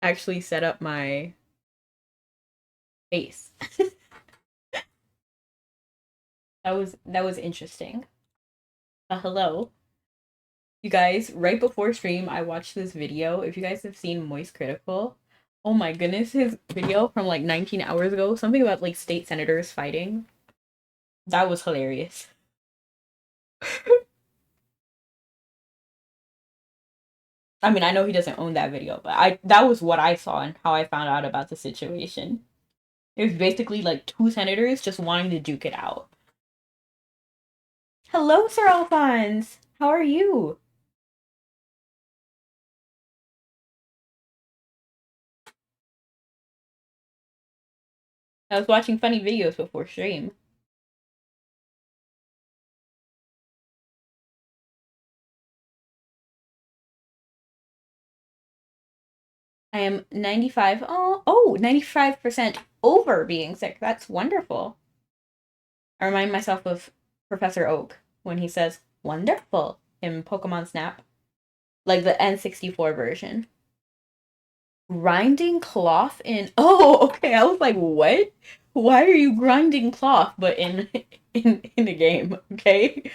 actually set up my face. That was interesting. Hello. You guys, right before stream, I watched this video. If you guys have seen Moist Critical, oh my goodness, his video from like 19 hours ago, something about like state senators fighting. That was hilarious. I mean, I know he doesn't own that video, but I that was what I saw and how I found out about the situation. It was basically like two senators just wanting to duke it out. Hello, Sir Alphonse. How are you? I was watching funny videos before stream. I am 95. Oh, 95% over being sick. That's wonderful. I remind myself of Professor Oak when he says wonderful in Pokemon Snap, like the N64 version. Grinding cloth in Oh, okay. I was like, what? Why are you grinding cloth but in in a game, okay?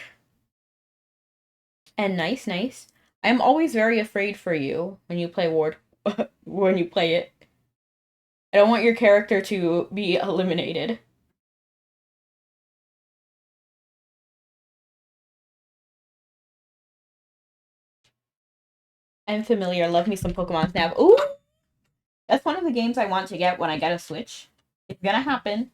And nice. I'm always very afraid for you when you play Ward when you play it. I don't want your character to be eliminated. I'm familiar. Love me some Pokemon Snap. Ooh, that's one of the games I want to get when I get a Switch. It's gonna happen.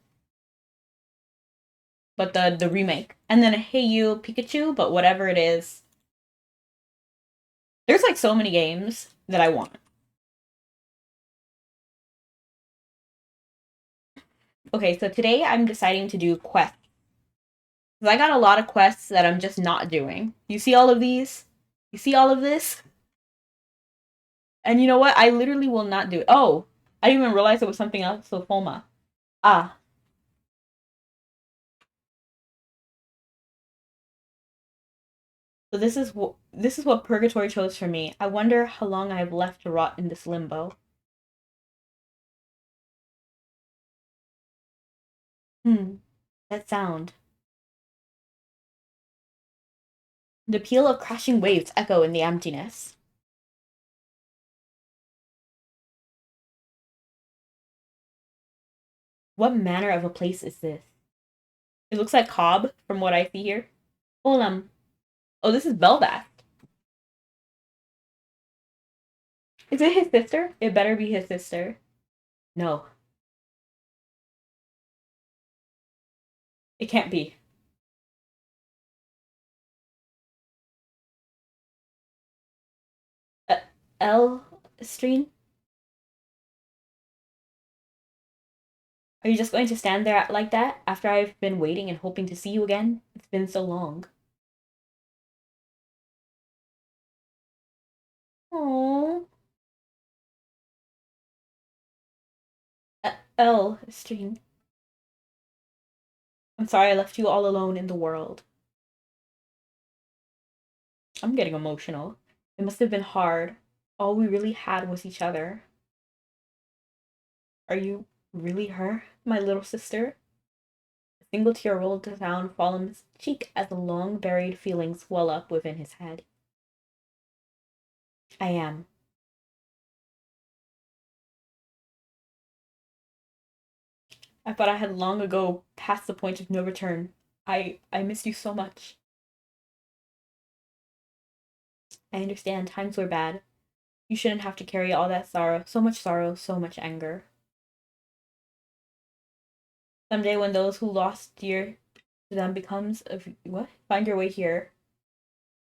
But the remake. And then Hey You Pikachu, but whatever it is. There's like so many games that I want. Okay, so today I'm deciding to do quests. Because I got a lot of quests that I'm just not doing. You see all of these? You see all of this? And you know what? I literally will not do it. Oh, I didn't even realize it was something else. So Foma. Ah. So this is what Purgatory chose for me. I wonder how long I have left to rot in this limbo. That sound. The peal of crashing waves echo in the emptiness. What manner of a place is this? It looks like Cobb from what I see here. Olam. Oh, this is Belvac. Is it his sister? It better be his sister. No, it can't be. Uh, L Stream? Are you just going to stand there like that after I've been waiting and hoping to see you again? It's been so long. Oh, L Stream. I'm sorry I left you all alone in the world. I'm getting emotional. It must have been hard. All we really had was each other. Are you really her, my little sister? A single tear rolled down Fallen's cheek as the long buried feelings well up within his head. I am. I thought I had long ago passed the point of no return. I miss you so much. I understand times were bad. You shouldn't have to carry all that sorrow, so much anger. Someday when those who lost dear to them becomes of what? Find your way here.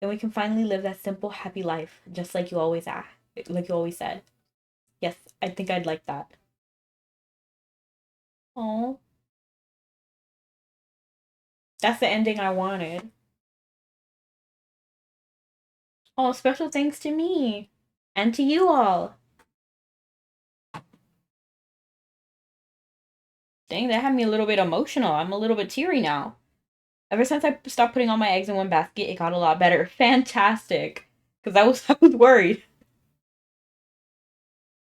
Then we can finally live that simple, happy life, just like you always like you always said. Yes, I think I'd like that. Oh, that's the ending I wanted. Oh, special thanks to me and to you all. Dang, that had me a little bit emotional. I'm a little bit teary now. Ever since I stopped putting all my eggs in one basket, it got a lot better. Fantastic. Because I was I was worried.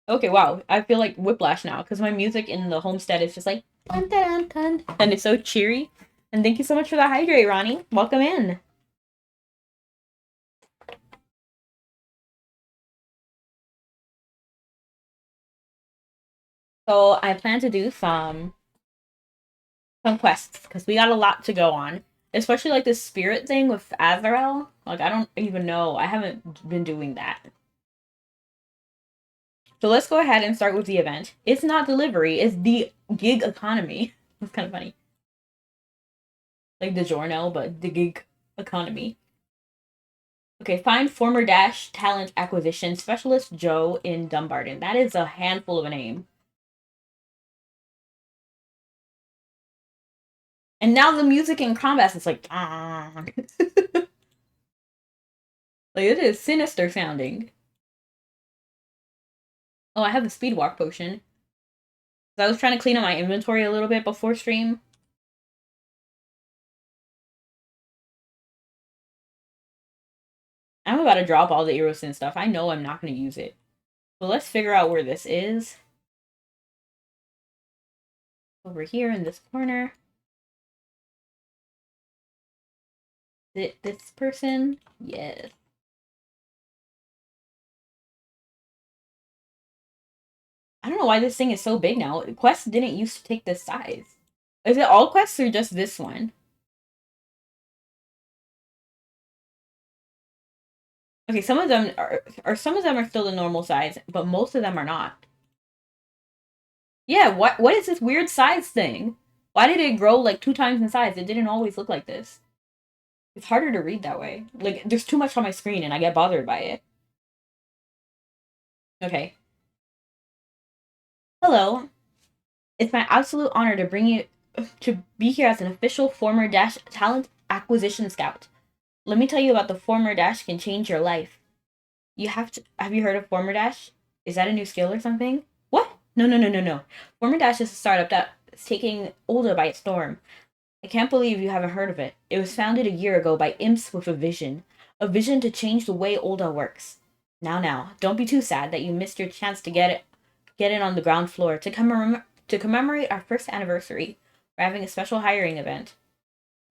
Okay, wow. I feel like Whiplash now because my music in the homestead is just like dun, dun, dun, dun, and it's so cheery. And thank you so much for the hydrate, Ronnie. Welcome in. So I plan to do some quests because we got a lot to go on. Especially like this spirit thing with Azrael. Like I don't even know. I haven't been doing that. So let's go ahead and start with the event. It's not delivery, it's the gig economy. It's kind of funny. Like DiGiorno, but the gig economy. Okay, find former Dash talent acquisition specialist Joe in Dumbarton. That is a handful of a name. And now the music in combat is like, ah. Like it is sinister sounding. Oh, I have the speed walk potion. I was trying to clean up my inventory a little bit before stream. I'm about to drop all the Erosin stuff. I know I'm not going to use it. But let's figure out where this is. Over here in this corner. This person? Yes. I don't know why this thing is so big now. Quest didn't used to take this size. Is it all quests or just this one? Okay, some of them some of them are still the normal size, but most of them are not. Yeah, what is this weird size thing? Why did it grow like 2 times in size? It didn't always look like this. It's harder to read that way. Like there's too much on my screen and I get bothered by it. Okay. Hello. It's my absolute honor to bring you to be here as an official former Dash talent acquisition scout. Let me tell you about the former Dash can change your life. Have you heard of Former Dash? Is that a new skill or something? What? No, no, no, no, no. Former Dash is a startup that's taking Ulda by storm. I can't believe you haven't heard of it. It was founded a year ago by imps with a vision to change the way Ulda works. Now, don't be too sad that you missed your chance to get in on the ground floor to commemorate our first anniversary. We're having a special hiring event.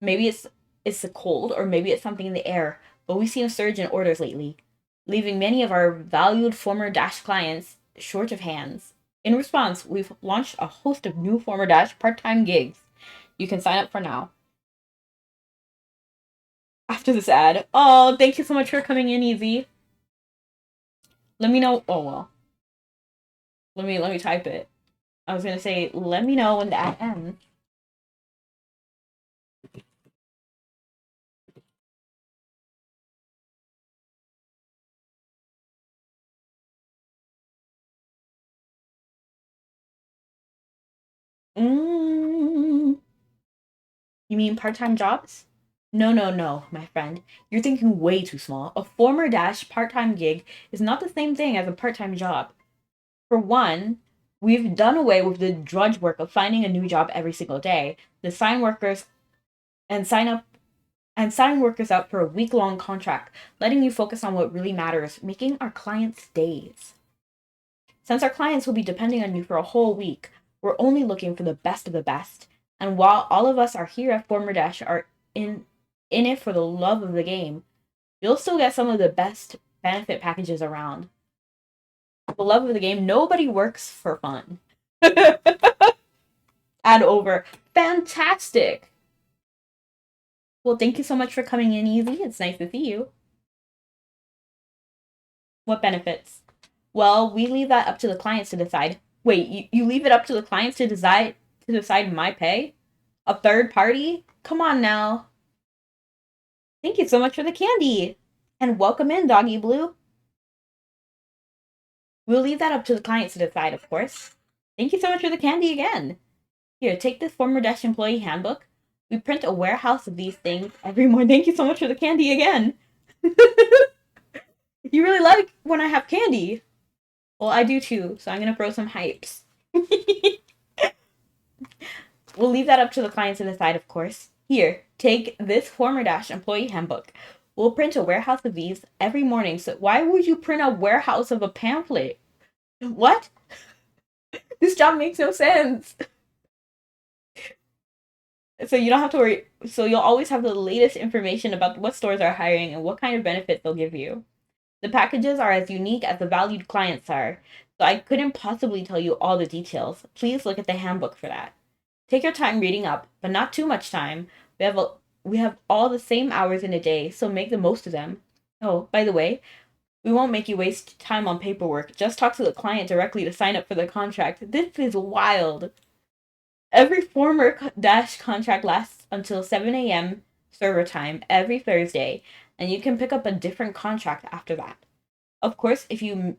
Maybe it's the cold or maybe it's something in the air, but we've seen a surge in orders lately, leaving many of our valued former Dash clients short of hands. In response, we've launched a host of new former Dash part-time gigs. You can sign up for now. After this ad. Oh, thank you so much for coming in, Easy. Let me know. Oh well. Let me type it. I was gonna say, let me know when the ad ends. Mm. You mean part-time jobs? No, no, no, my friend. You're thinking way too small. A former Dash part-time gig is not the same thing as a part-time job. For one, we've done away with the drudge work of finding a new job every single day. The sign workers and sign workers up for a week-long contract, letting you focus on what really matters, making our clients' days. Since our clients will be depending on you for a whole week, we're only looking for the best of the best. And while all of us are here at Former Dash are in it for the love of the game, you'll still get some of the best benefit packages around. The love of the game, nobody works for fun. Add over. Fantastic. Well, thank you so much for coming in, Easy. It's nice to see you. What benefits? Well, we leave that up to the clients to decide. Wait, you leave it up to the clients to decide my pay? A third party? Come on now. Thank you so much for the candy. And welcome in, Doggy Blue. We'll leave that up to the clients to decide, of course. Thank you so much for the candy again. Here, take this former Dash employee handbook. We print a warehouse of these things every morning. Thank you so much for the candy again. You really like when I have candy. Well, I do too, so I'm gonna throw some hypes. We'll leave that up to the clients to decide, of course. Here, take this former Dash employee handbook. We'll print a warehouse of these every morning. So why would you print a warehouse of a pamphlet? What? This job makes no sense. So you don't have to worry. So you'll always have the latest information about what stores are hiring and what kind of benefits they'll give you. The packages are as unique as the valued clients are, so I couldn't possibly tell you all the details. Please look at the handbook for that. Take your time reading up, but not too much time. We have all the same hours in a day, so make the most of them. Oh, by the way, we won't make you waste time on paperwork. Just talk to the client directly to sign up for the contract. This is wild. Every former Dash contract lasts until 7 a.m. server time every Thursday, and you can pick up a different contract after that. Of course, if you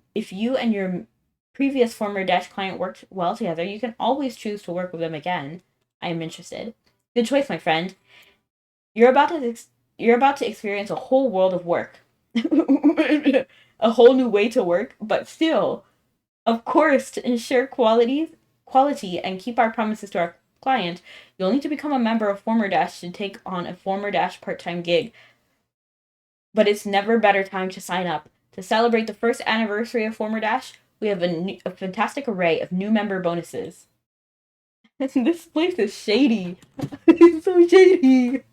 and your previous former Dash client worked well together, you can always choose to work with them again. I am interested. Good choice, my friend. You're about to you're about to experience a whole world of work. A whole new way to work, but still, of course, to ensure quality and keep our promises to our client, you'll need to become a member of Former Dash to take on a Former Dash part-time gig. But it's never better time to sign up. To celebrate the first anniversary of Former Dash, we have a fantastic array of new member bonuses. This place is shady. It's so shady.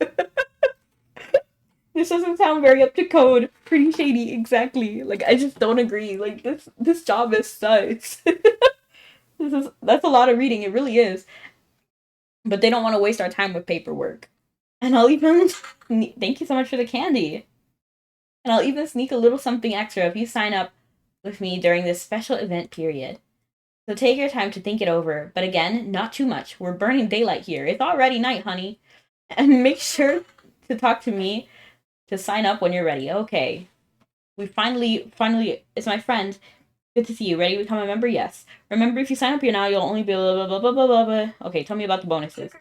This doesn't sound very up to code. Pretty shady, exactly. Like I just don't agree. Like this job is sus. That's a lot of reading. It really is. But they don't want to waste our time with paperwork. And I'll even thank you so much for the candy. And I'll even sneak a little something extra if you sign up with me during this special event period. So take your time to think it over, but again, not too much. We're burning daylight here. It's already night, honey. And make sure to talk to me to sign up when you're ready. Okay. We finally, it's my friend. Good to see you. Ready to become a member? Yes. Remember, if you sign up here now, you'll only be blah, blah, blah, blah, blah, blah, blah. Okay, tell me about the bonuses.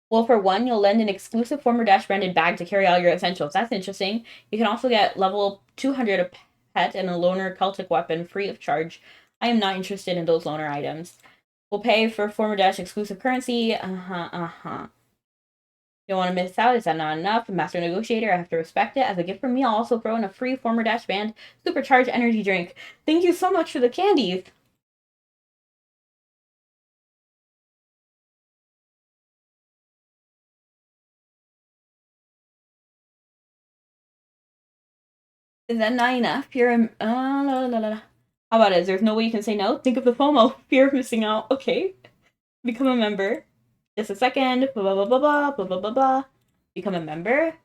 Well, for one, you'll lend an exclusive Former Dash branded bag to carry all your essentials. That's interesting. You can also get level 200 a pet and a loner Celtic weapon free of charge. I am not interested in those loner items. We'll pay for Former Dash exclusive currency. You don't want to miss out. Is that not enough? Master Negotiator, I have to respect it. As a gift from me, I'll also throw in a free Former Dash Band Supercharged Energy Drink. Thank you so much for the candies. Is that not enough? La, la, la. How about it? There's no way you can say no? Think of the FOMO. Fear of missing out. Okay. Become a member. Just a second. Blah, blah, blah, blah, blah, blah, blah, blah, blah. Become a member.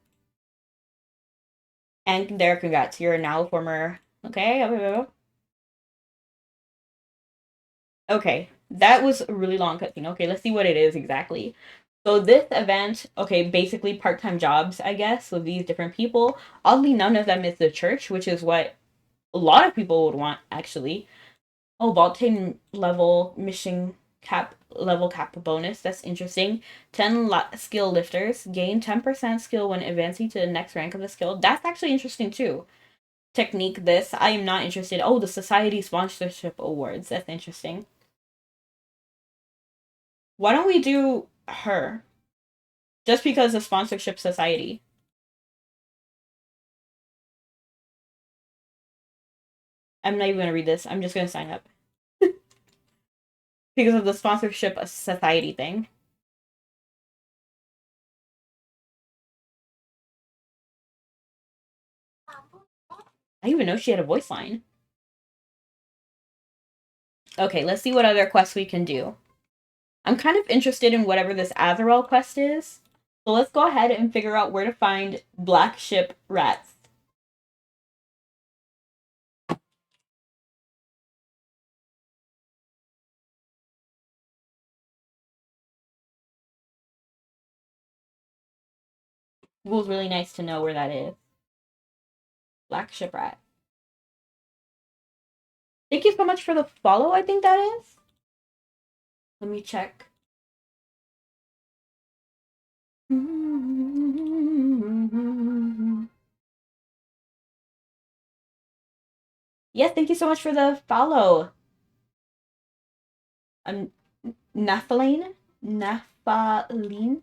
And there, congrats. You're now a former. Okay. Okay. That was a really long cutscene. Okay, let's see what it is exactly. So this event, okay, basically part-time jobs, I guess, with these different people. Oddly, none of them is the church, which is what a lot of people would want, actually. Oh, Voltane level mission cap bonus. That's interesting. 10 skill lifters gain 10% skill when advancing to the next rank of the skill. That's actually interesting too. Technique this. I am not interested. Oh, the society sponsorship awards. That's interesting. Why don't we do her? Just because of sponsorship society. I'm not even gonna read this. I'm just gonna sign up. Because of the sponsorship society thing. I didn't even know she had a voice line. Okay, let's see what other quests we can do. I'm kind of interested in whatever this Azrael quest is. So let's go ahead and figure out where to find black ship rats. Google's really nice to know where that is. Black ship rat. Thank you so much for the follow, I think that is. Let me check. Yes, thank you so much for the follow. I'm Naphthaline. Naphthaline.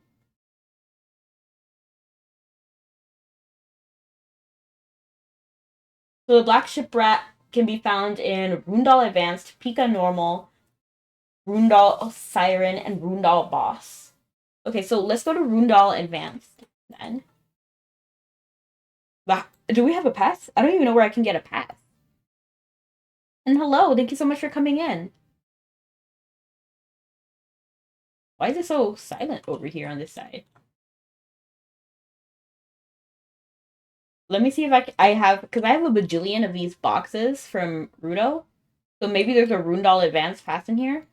So the black ship rat can be found in Rundal Advanced, Pika Normal, Rundal Siren, and Rundal Boss. Okay, so let's go to Rundal Advanced then. Do we have a pass? I don't even know where I can get a pass. And hello, thank you so much for coming in. Why is it so silent over here on this side? Let me see if I have, because I have a bajillion of these boxes from Rudo. So maybe there's a Rundal Advanced pass in here.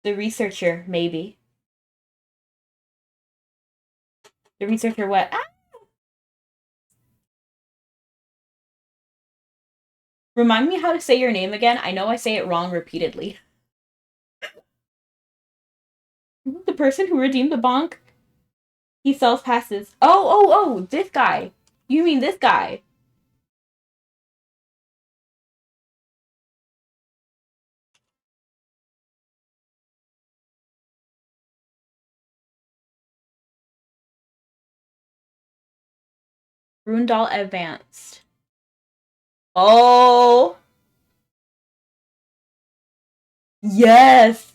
The researcher, maybe. The researcher what? Ah! Remind me how to say your name again. I know I say it wrong repeatedly. The person who redeemed the bonk? He sells passes. Oh, this guy. You mean this guy. Rundal Advanced. Oh. Yes.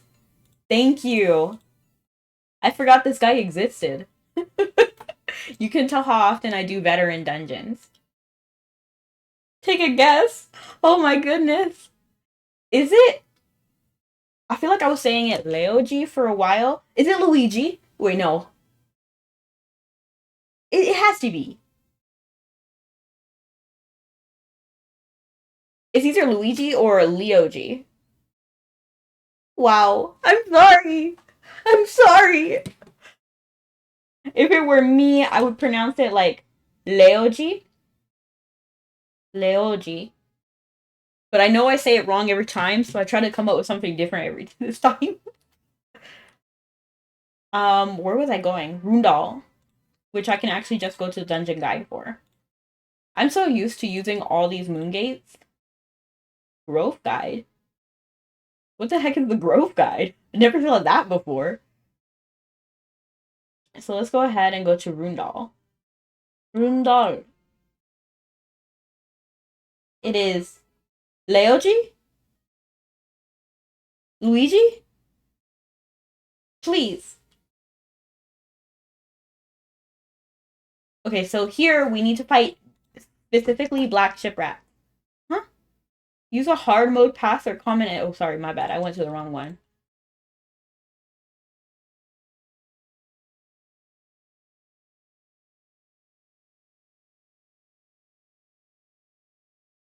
Thank you. I forgot this guy existed. You can tell how often I do better in dungeons. Take a guess. Oh my goodness. Is it? I feel like I was saying it Leoji for a while. Is it Luigi? Wait, no. It has to be. It's either Luigi or Leoji. Wow. I'm sorry. I'm sorry. If it were me, I would pronounce it like Leoji. Leoji. But I know I say it wrong every time, so I try to come up with something different every this time. Where was I going? Rundal, which I can actually just go to the dungeon guide for. I'm so used to using all these moon gates. Growth guide? What the heck is the growth guide? I never saw that before. So let's go ahead and go to Rundal. Rundal. It is Leoji? Luigi? Please. Okay, so here we need to fight specifically black shipwrack. Huh? Use a hard mode pass or common. Oh, sorry, my bad. I went to the wrong one.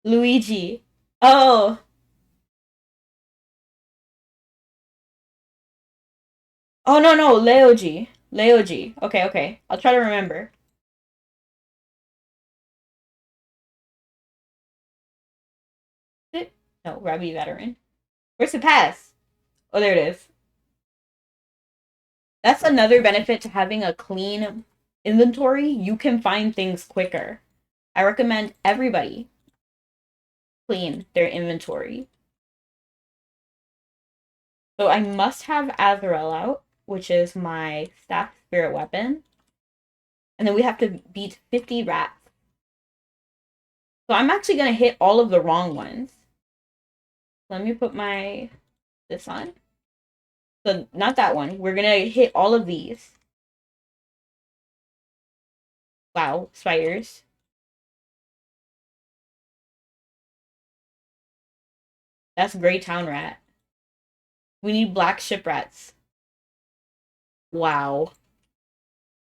Luigi. Oh. Oh, no. Leoji. Leoji. Okay. I'll try to remember. No, Rabbi Veteran. Where's the pass? Oh, there it is. That's another benefit to having a clean inventory. You can find things quicker. I recommend everybody clean their inventory. So I must have Azrael out, which is my staff spirit weapon. And then we have to beat 50 rats. So I'm actually going to hit all of the wrong ones. Let me put this on. So not that one. We're going to hit all of these. Wow, spiders. That's Grey Town Rat. We need black ship rats. Wow.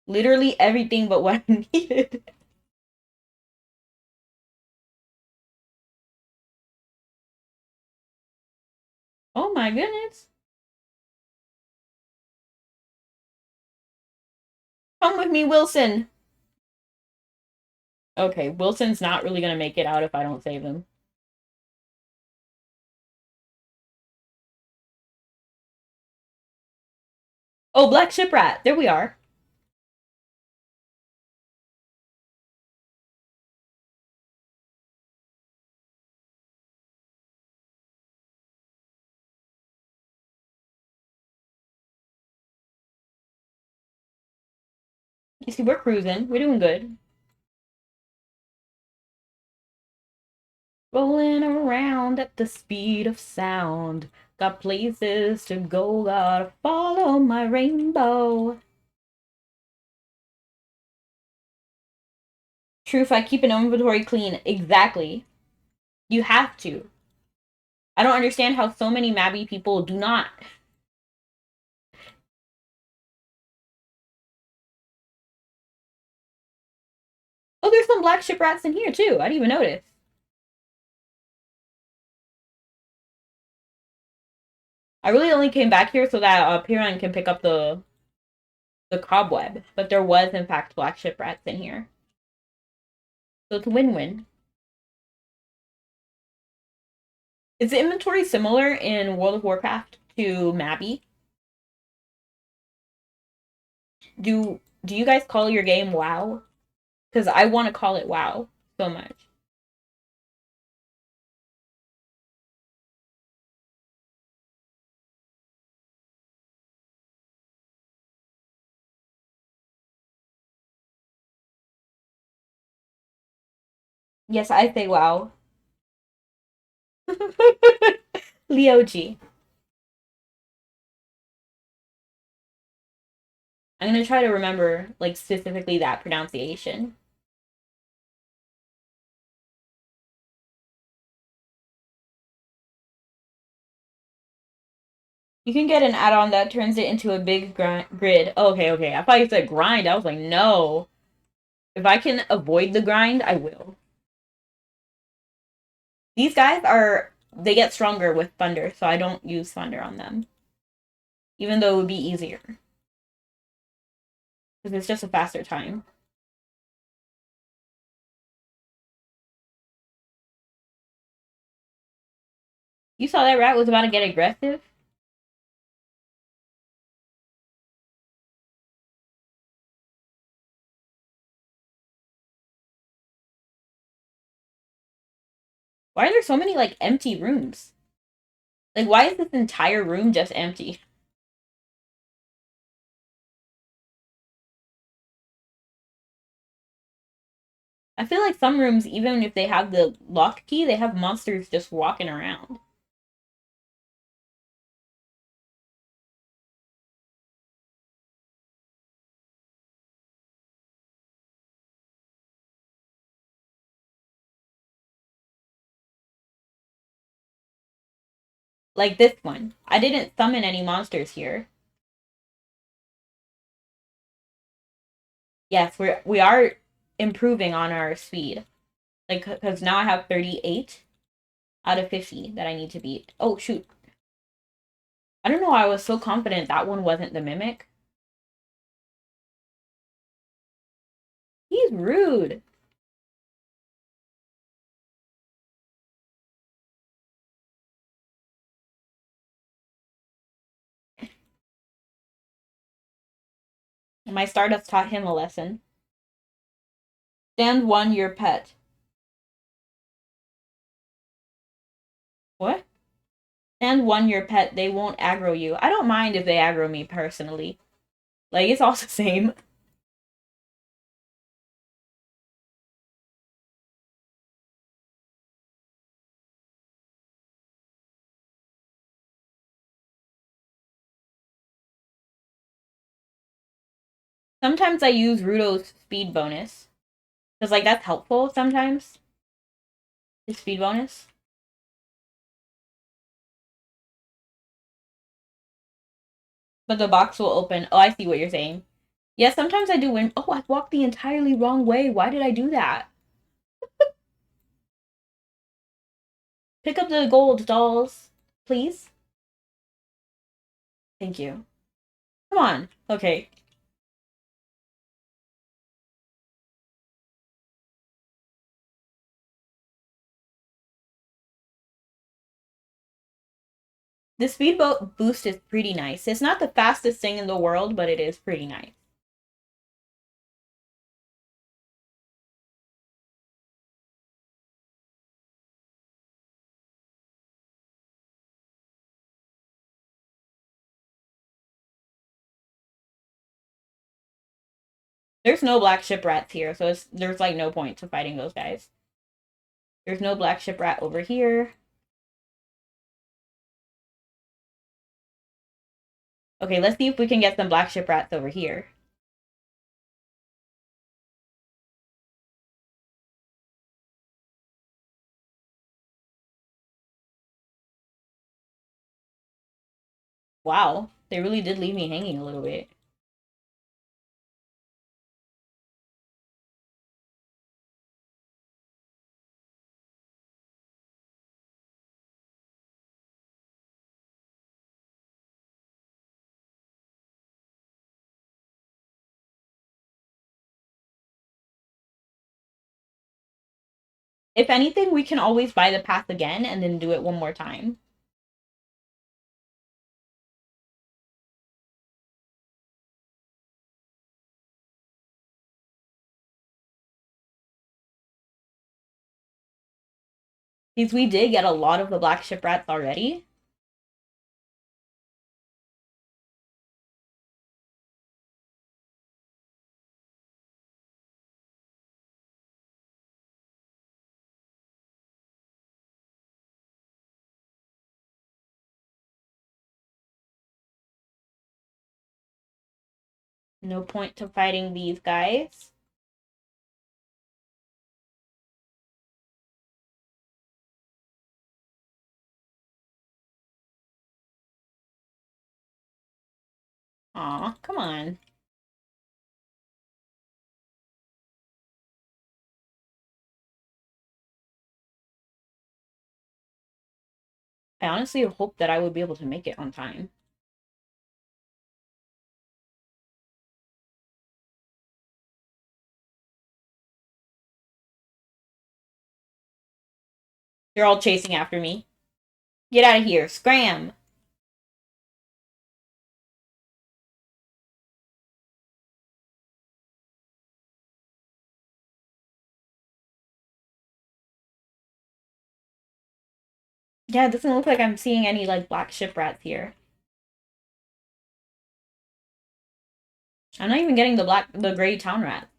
Literally everything but what I needed. Oh my goodness. Come with me, Wilson. Okay, Wilson's not really going to make it out if I don't save him. Oh, black ship rat. There we are. You see, we're cruising. We're doing good. Rolling around at the speed of sound. Got places to go, gotta follow my rainbow. Truth, I keep an inventory clean. Exactly. You have to. I don't understand how so many Mabby people do not. Oh, there's some black ship rats in here too. I didn't even notice. I really only came back here so that Piran can pick up the cobweb. But there was, in fact, black ship rats in here. So it's a win-win. Is the inventory similar in World of Warcraft to Mabby? Do you guys call your game WoW? Because I want to call it WoW so much. Yes, I say WoW. Leo G. I'm gonna try to remember like specifically that pronunciation. You can get an add-on that turns it into a big grid. Oh, okay, okay. I thought you said grind. I was like, no. If I can avoid the grind, I will. These guys are they get stronger with thunder, so I don't use thunder on them. Even though it would be easier. Because it's just a faster time. You saw that rat was about to get aggressive? Why are there so many like empty rooms? Like why is this entire room just empty? I feel like some rooms, even if they have the lock key, they have monsters just walking around. Like this one. I didn't summon any monsters here. Yes, we are improving on our speed. Like, because now I have 38 out of 50 that I need to beat. Oh, shoot. I don't know why I was so confident that one wasn't the Mimic. He's rude. My Stardust taught him a lesson. Stand one, your pet. What? Stand one, your pet. They won't aggro you. I don't mind if they aggro me personally. Like, it's all the same. Sometimes I use Rudo's speed bonus. Because, like, that's helpful sometimes. His speed bonus. But the box will open. Oh, I see what you're saying. Yeah, sometimes I do win. Oh, I walked the entirely wrong way. Why did I do that? Pick up the gold dolls, please. Thank you. Come on. Okay. The speedboat boost is pretty nice. It's not the fastest thing in the world, but it is pretty nice. There's no black ship rats here, so there's like no point to fighting those guys. There's no black ship rat over here. Okay, let's see if we can get some black ship rats over here. Wow, they really did leave me hanging a little bit. If anything, we can always buy the path again and then do it one more time. Because we did get a lot of the black ship rats already. No point to fighting these guys. Aw, come on. I honestly hope that I would be able to make it on time. They're all chasing after me. Get out of here. Scram! Yeah, it doesn't look like I'm seeing any, like, black ship rats here. I'm not even getting the gray town rat.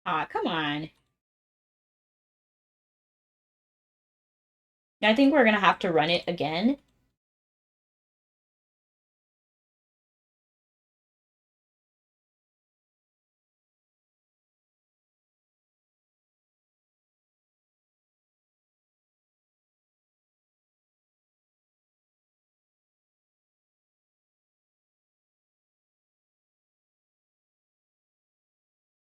Ah, come on. I think we're gonna have to run it again.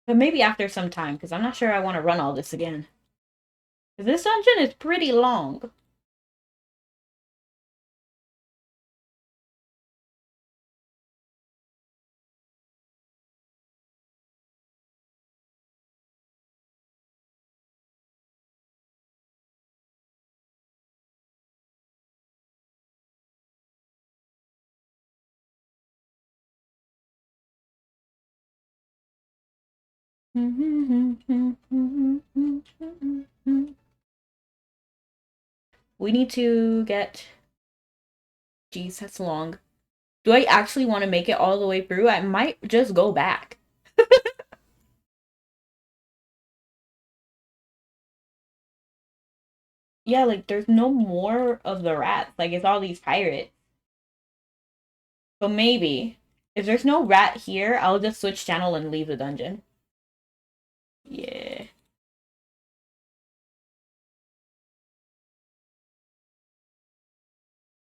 But maybe after some time, because I'm not sure I want to run all this again. Because this dungeon is pretty long. We need to get... Jeez, that's long. Do I actually want to make it all the way through? I might just go back. Yeah, like, there's no more of the rats. Like, it's all these pirates. So maybe. If there's no rat here, I'll just switch channel and leave the dungeon. Yeah.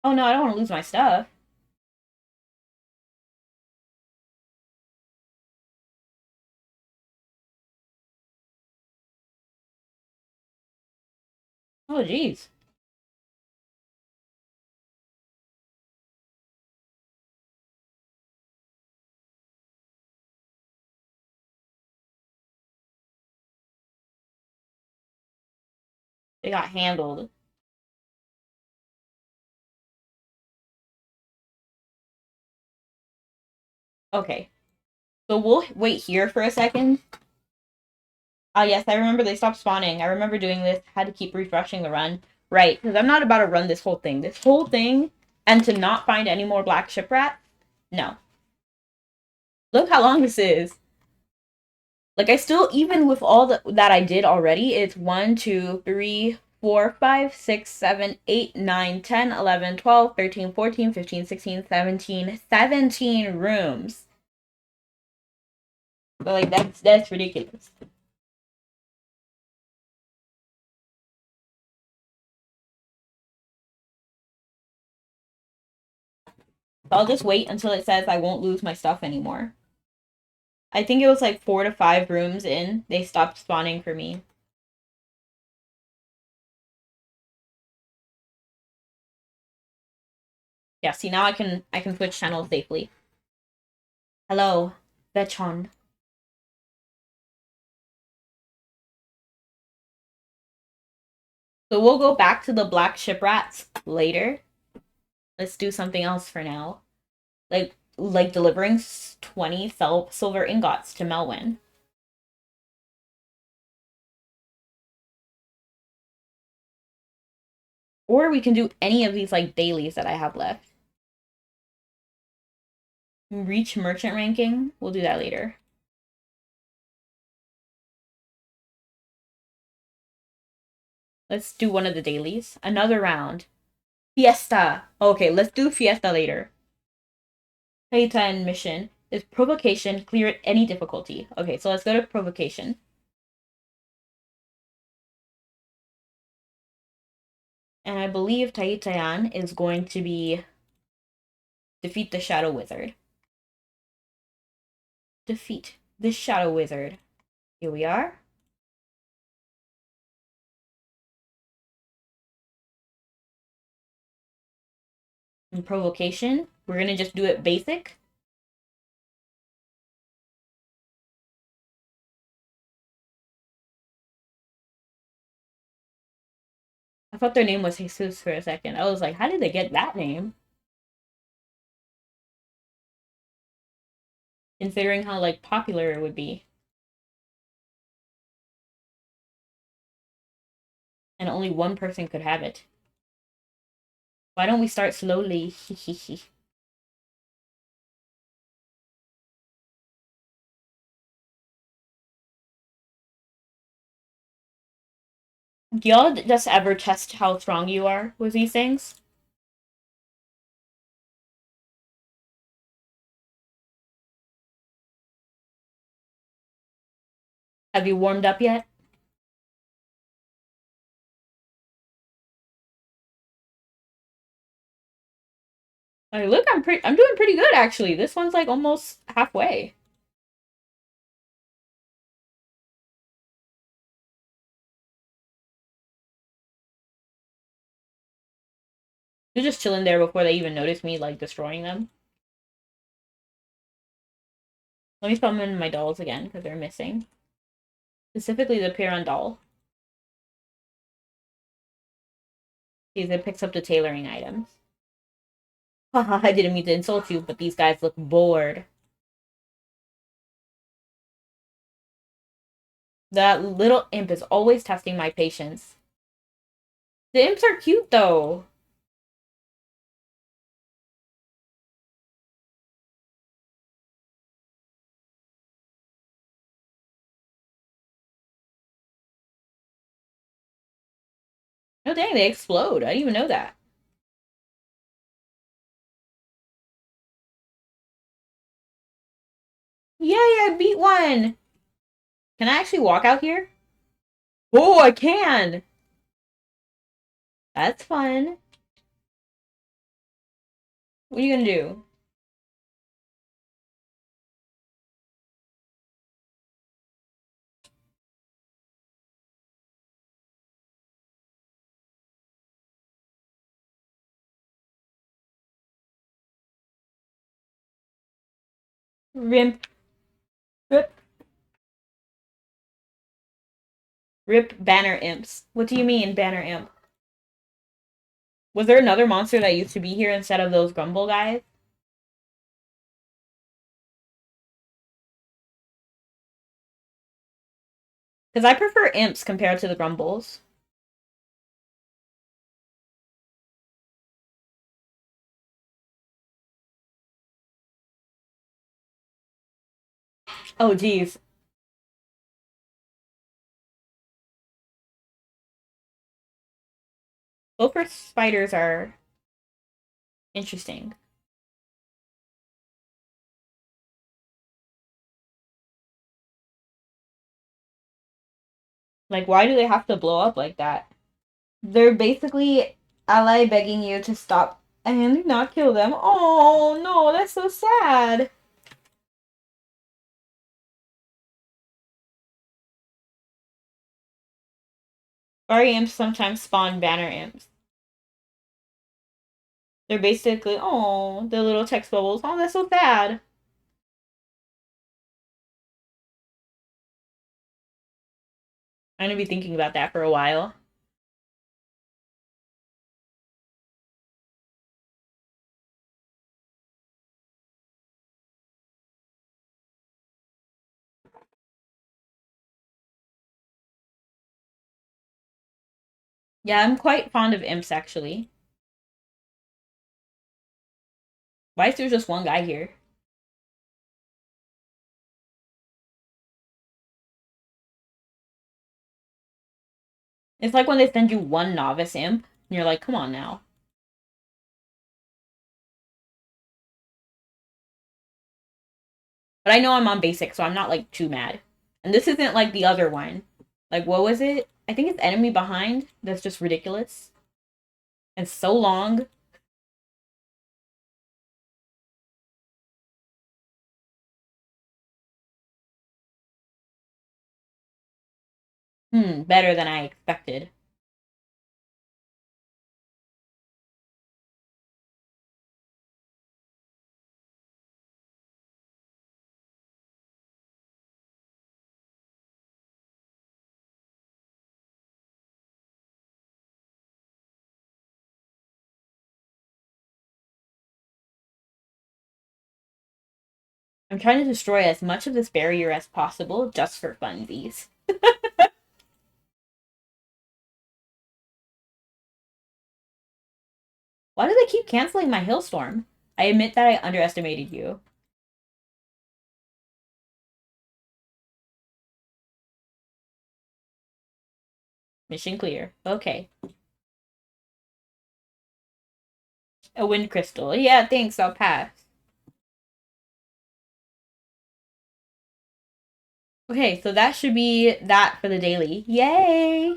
Oh no, I don't want to lose my stuff. Oh, jeez. They got handled. Okay. So we'll wait here for a second. Ah, yes, I remember they stopped spawning. I remember doing this. Had to keep refreshing the run. Right, because I'm not about to run this whole thing. This whole thing, and to not find any more black ship rats? No. Look how long this is. Like, I still, even with all that I did already, it's 1, 2, 3, 4, 5, 6, 7, 8, 9, 10, 11, 12, 13, 14, 15, 16, 17, 17 rooms. But, like, that's ridiculous. So I'll just wait until it says I won't lose my stuff anymore. I think it was like 4 to 5 rooms in, they stopped spawning for me. Yeah, see now I can switch channels safely. Hello, Vechon. So we'll go back to the black ship rats later. Let's do something else for now. Like delivering 20 silver ingots to Melwyn. Or we can do any of these like dailies that I have left. Reach merchant ranking. We'll do that later. Let's do one of the dailies. Another round. Fiesta. Okay, let's do Fiesta later. Playtime mission is provocation. Clear at any difficulty. Okay, so let's go to provocation. And I believe Taitayan is going to be defeat the Shadow Wizard. Defeat the Shadow Wizard. Here we are. In provocation, we're gonna just do it basic. I thought their name was Jesus for a second. I was like, how did they get that name? Considering how like popular it would be. And only one person could have it. Why don't we start slowly? Do y'all just ever test how strong you are with these things? Have you warmed up yet? Like, look, I'm doing pretty good actually. This one's like almost halfway. They're just chilling there before they even notice me like destroying them. Let me summon my dolls again because they're missing. Specifically the Piran doll. Because it picks up the tailoring items. Haha, I didn't mean to insult you, but these guys look bored. That little imp is always testing my patience. The imps are cute though. Oh dang, they explode. I didn't even know that. Yay, I beat one! Can I actually walk out here? Oh, I can! That's fun. What are you gonna do? Rimp. Rip. Rip banner imps. What do you mean, banner imp? Was there another monster that used to be here instead of those grumble guys? Because I prefer imps compared to the grumbles. Oh, geez. Gopher spiders are interesting. Like, why do they have to blow up like that? They're basically ally begging you to stop and not kill them. Oh, no, that's so sad. Fairy imps sometimes spawn banner imps. They're basically, oh, the little text bubbles. Oh, that's so sad. I'm gonna be thinking about that for a while. Yeah, I'm quite fond of imps, actually. Why is there just one guy here? It's like when they send you one novice imp, and you're like, come on now. But I know I'm on basic, so I'm not, like, too mad. And this isn't like the other one. Like, what was it? I think it's Enemy Behind. That's just ridiculous. And so long. Better than I expected. I'm trying to destroy as much of this barrier as possible just for funsies. Why do they keep canceling my hailstorm? I admit that I underestimated you. Mission clear. Okay. A wind crystal. Yeah, thanks. I'll pass. Okay, so that should be that for the daily. Yay!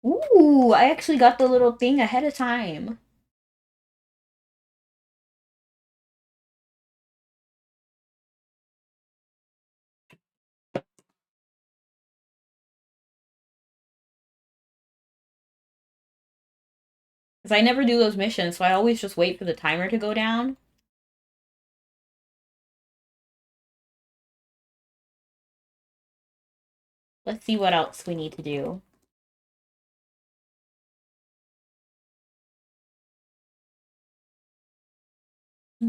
Ooh, I actually got the little thing ahead of time. Because I never do those missions, so I always just wait for the timer to go down. Let's see what else we need to do.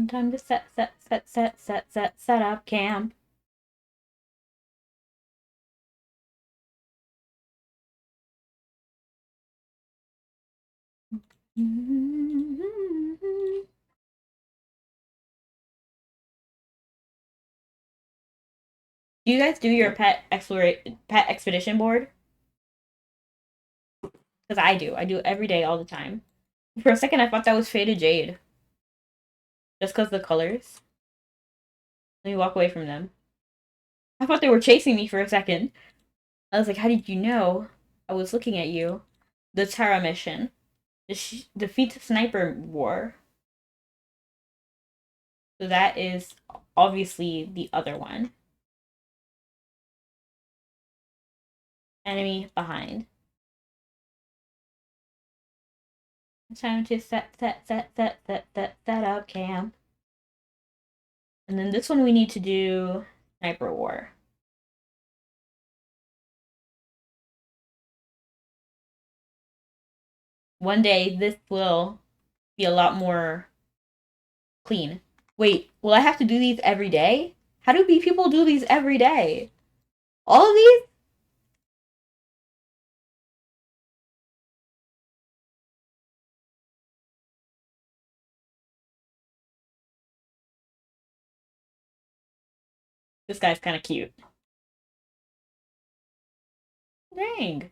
Time to set up camp. Do you guys do your pet expedition board? Because I do. I do it every day, all the time. For a second, I thought that was Faded Jade. Just because the colors. Let me walk away from them. I thought they were chasing me for a second. I was like, how did you know? I was looking at you. The Terra mission. Defeat Sniper War. So that is obviously the other one. Enemy behind. Time to set up camp. And then this one we need to do Sniper War. One day this will be a lot more clean. Wait, will I have to do these every day? How do people do these every day? All of these? This guy's kind of cute. Dang.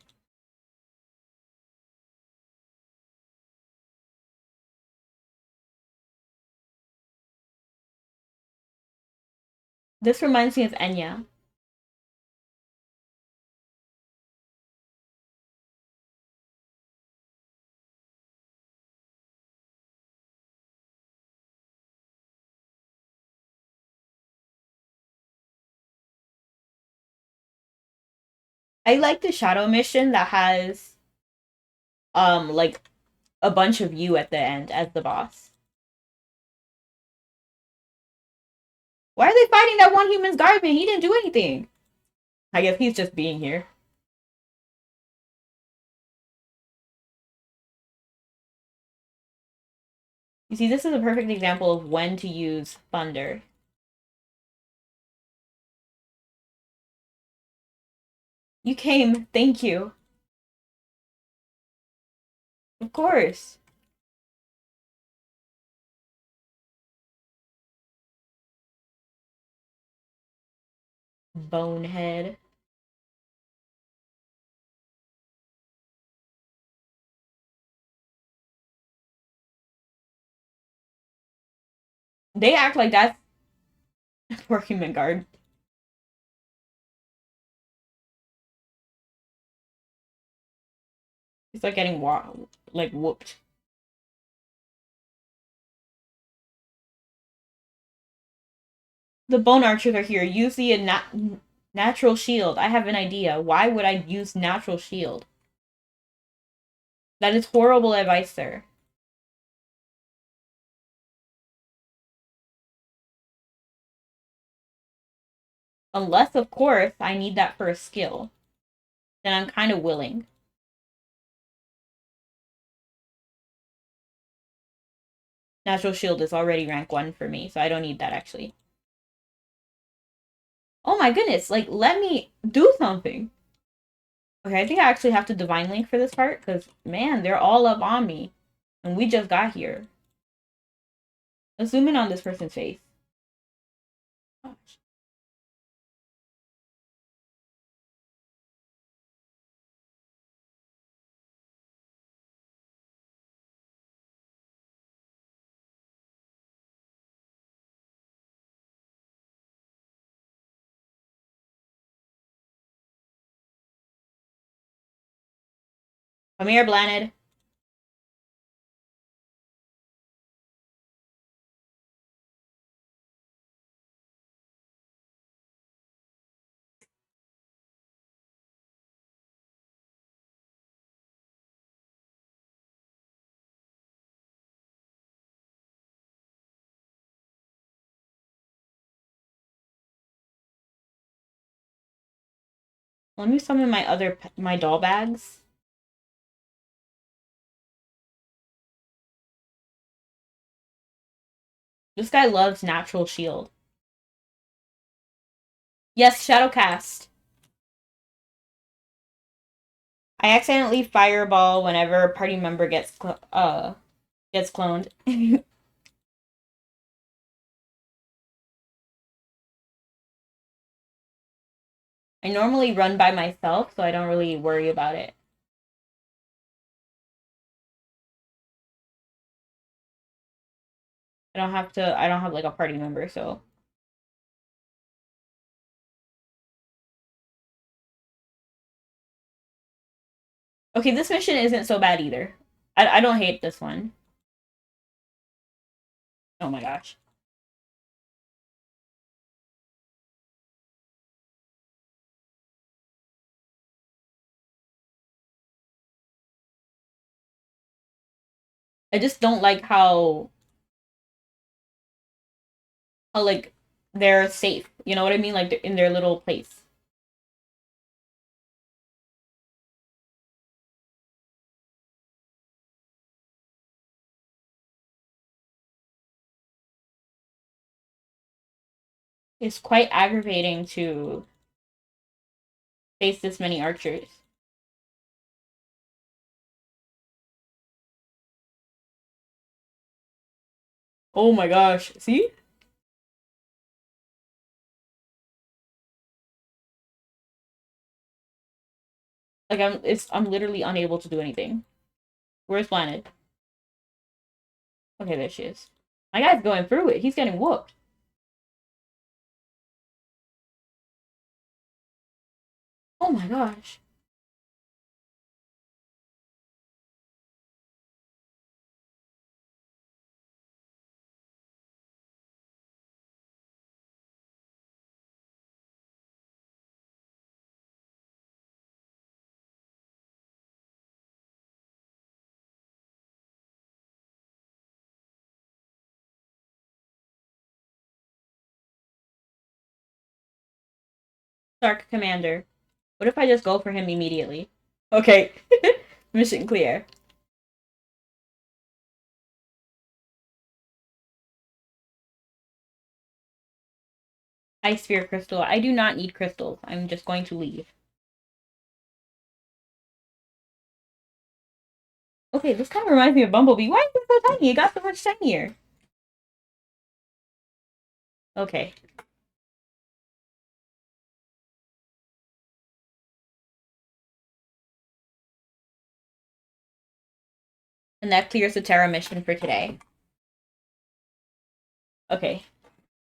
This reminds me of Enya. I like the shadow mission that has like a bunch of you at the end as the boss. Why are they fighting that one human's guardsman? He didn't do anything. I guess he's just being here. You see, this is a perfect example of when to use thunder. You came, thank you. Of course. Bonehead. They act like that's working Midgard. He's like getting like whooped. The bone archers are here. Use the natural shield. I have an idea. Why would I use natural shield? That is horrible advice, sir. Unless, of course, I need that for a skill. Then I'm kind of willing. Natural shield is already rank 1 for me, so I don't need that, actually. Oh my goodness, like, let me do something. Okay, I think I actually have to Divine Link for this part, because, man, they're all up on me. And we just got here. Let's zoom in on this person's face. Gosh. Come here, Blaned. Let me summon my doll bags. This guy loves natural shield. Yes, Shadowcast. I accidentally fireball whenever a party member gets cloned. I normally run by myself, so I don't really worry about it. I don't have like a party member, so. Okay, this mission isn't so bad either. I don't hate this one. Oh my gosh. I just don't like how like they're safe. You know what I mean? Like they're in their little place. It's quite aggravating to face this many archers. Oh my gosh. See? Like, I'm literally unable to do anything. Where's Planet? Okay, there she is. My guy's going through it. He's getting whooped. Oh my gosh. Stark Commander. What if I just go for him immediately? Okay. Mission clear. Ice Sphere Crystal. I do not need crystals. I'm just going to leave. Okay, this kind of reminds me of Bumblebee. Why is it so tiny? It got so much tinier. Okay. And that clears the Terra mission for today. Okay.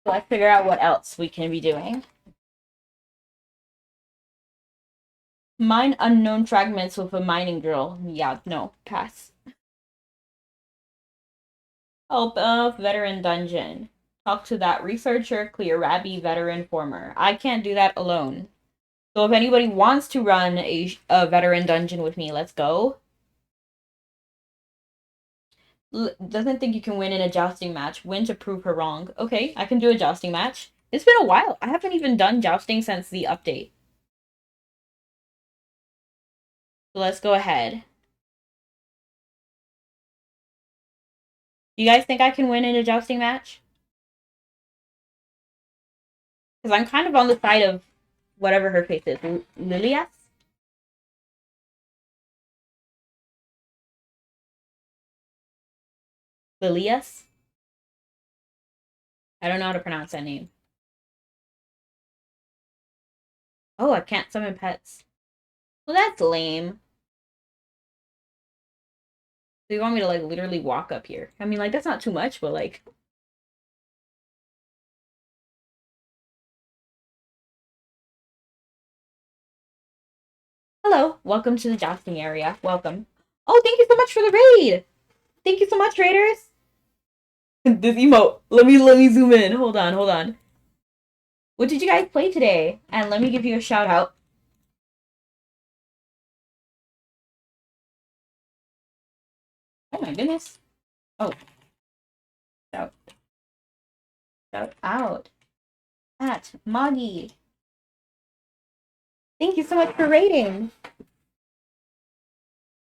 So let's figure out what else we can be doing. Mine unknown fragments with a mining drill. Yeah, no. Pass. Help of veteran dungeon. Talk to that researcher, clear Rabby veteran former. I can't do that alone. So if anybody wants to run a veteran dungeon with me, let's go. Doesn't think you can win in a jousting match. Win to prove her wrong. Okay, I can do a jousting match. It's been a while. I haven't even done jousting since the update. So let's go ahead. You guys think I can win in a jousting match? Because I'm kind of on the side of whatever her face is. Lilias? Lilias? I don't know how to pronounce that name. Oh, I can't summon pets. Well, that's lame. So you want me to, like, literally walk up here? I mean, like, that's not too much, but, like... Hello, welcome to the jousting area. Welcome. Oh, thank you so much for the raid! Thank you so much, raiders! This emote. Let me zoom in. Hold on, hold on. What did you guys play today? And let me give you a shout out. Oh my goodness. Oh. Shout. Shout out. At Moggy. Thank you so much for raiding.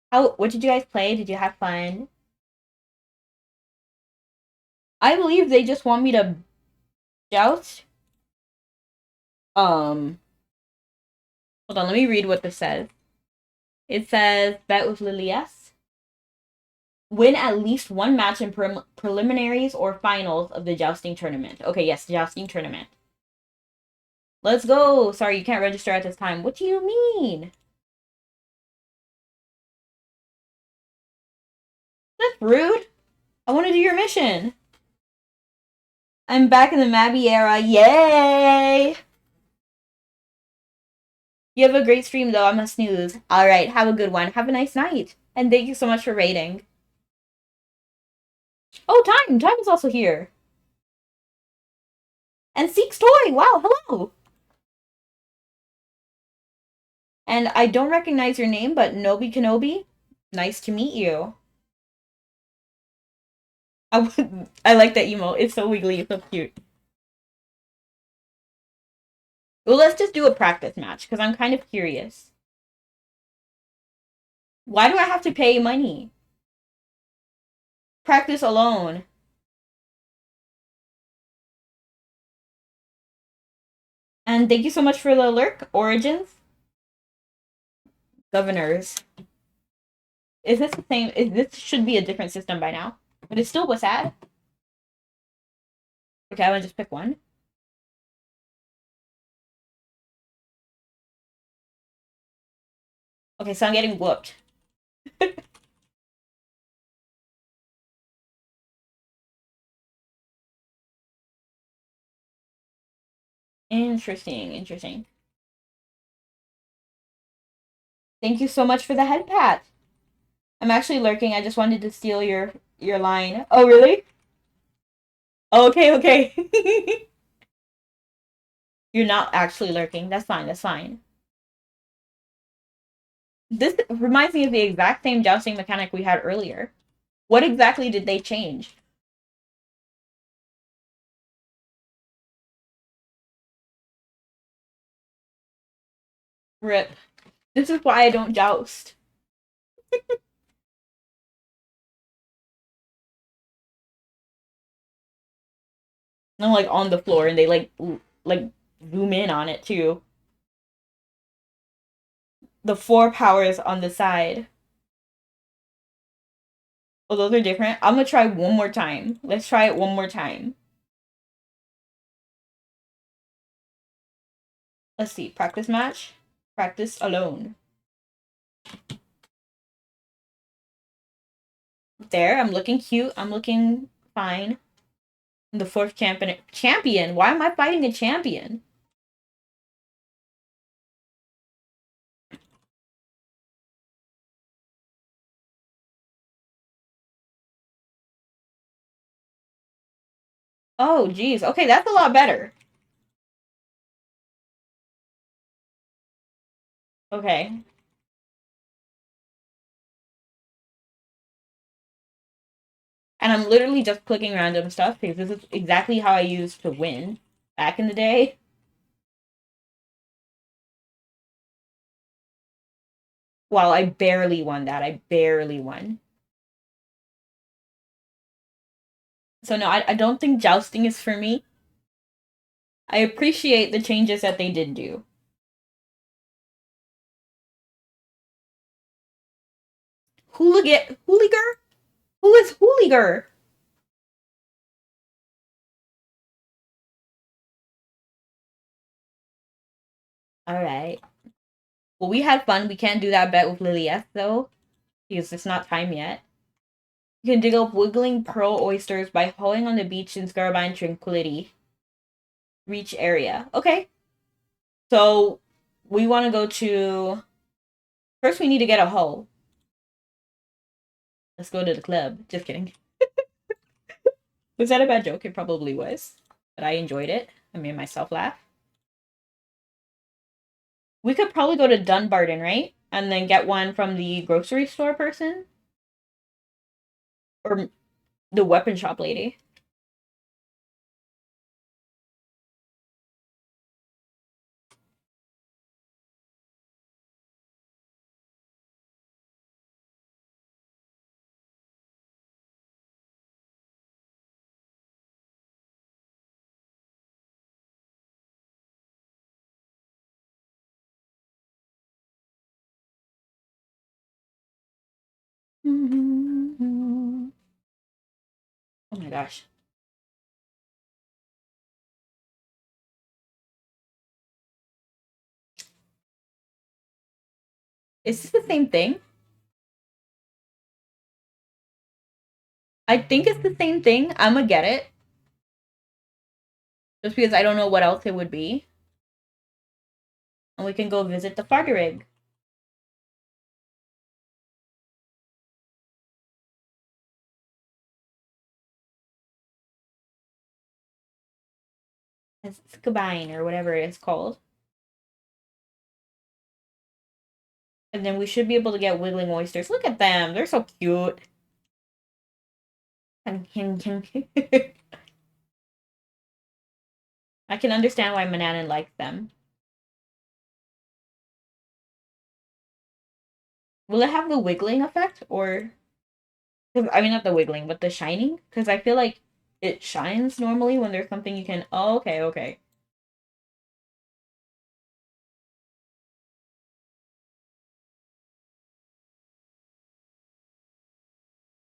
What did you guys play? Did you have fun? I believe they just want me to joust. Hold on, let me read what this says. It says, bet with Lilias. Win at least one match in preliminaries or finals of the jousting tournament. Okay, yes, jousting tournament. Let's go! Sorry, you can't register at this time. What do you mean? That's rude. I want to do your mission. I'm back in the Mabby era. Yay! You have a great stream, though. I'm a snooze. Alright, have a good one. Have a nice night. And thank you so much for raiding. Oh, Time! Time is also here. And Seek's Toy! Wow, hello! And I don't recognize your name, but Nobi Kenobi, nice to meet you. I like that emote. It's so wiggly. It's so cute. Well, let's just do a practice match, because I'm kind of curious. Why do I have to pay money? Practice alone. And thank you so much for the lurk, Origins. Governors. Is this the same? This should be a different system by now. But it still was sad. Okay, I'm gonna just pick one. Okay, so I'm getting whooped. Interesting, interesting. Thank you so much for the head pat. I'm actually lurking. I just wanted to steal your line. Oh, really? Okay, okay. You're not actually lurking. That's fine. That's fine. This reminds me of the exact same jousting mechanic we had earlier. What exactly did they change? Rip. This is why I don't joust. I'm like on the floor and they like zoom in on it too. The four powers on the side. Oh, those are different. I'm gonna try one more time. Let's try it one more time. Let's see. Practice match. Practice alone. There, I'm looking cute. I'm looking fine. I'm the fourth champion. Champion? Why am I fighting a champion? Oh, geez. Okay, that's a lot better. Okay. And I'm literally just clicking random stuff because this is exactly how I used to win back in the day. Well, I barely won that. I barely won. So no, I don't think jousting is for me. I appreciate the changes that they did do. Hooliger? Who is Hooliger? Alright. Well, we had fun. We can't do that bet with Lilieth, though, because it's not time yet. You can dig up wiggling pearl oysters by hoeing on the beach in Scarabine Tranquility. Reach area. Okay. So, we want to go to... First, we need to get a hoe. Let's go to the club. Just kidding. Was that a bad joke? It probably was. But I enjoyed it. I made myself laugh. We could probably go to Dunbarton, right? And then get one from the grocery store person? Or the weapon shop lady. Oh my gosh. Is this the same thing? I think it's the same thing. I'm gonna get it. Just because I don't know what else it would be. And we can go visit the Farderig. It's Skabine or whatever it is called. And then we should be able to get wiggling oysters. Look at them. They're so cute. I can understand why Mananan likes them. Will it have the wiggling effect? Or... I mean, not the wiggling, but the shining? Because I feel like it shines normally when there's something you can... Oh, okay, okay.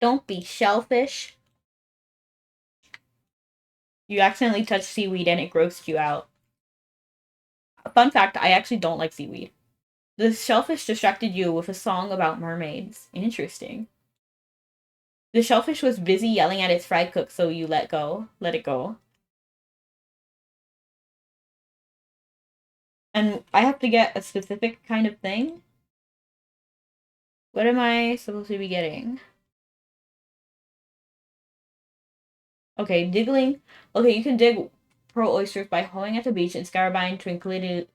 Don't be shellfish. You accidentally touch seaweed and it grossed you out. Fun fact, I actually don't like seaweed. The shellfish distracted you with a song about mermaids. Interesting. The shellfish was busy yelling at its fry cook, so you let it go. And I have to get a specific kind of thing? What am I supposed to be getting? Okay, digging. Okay, you can dig pearl oysters by hoeing at the beach in Scarabine Tranquility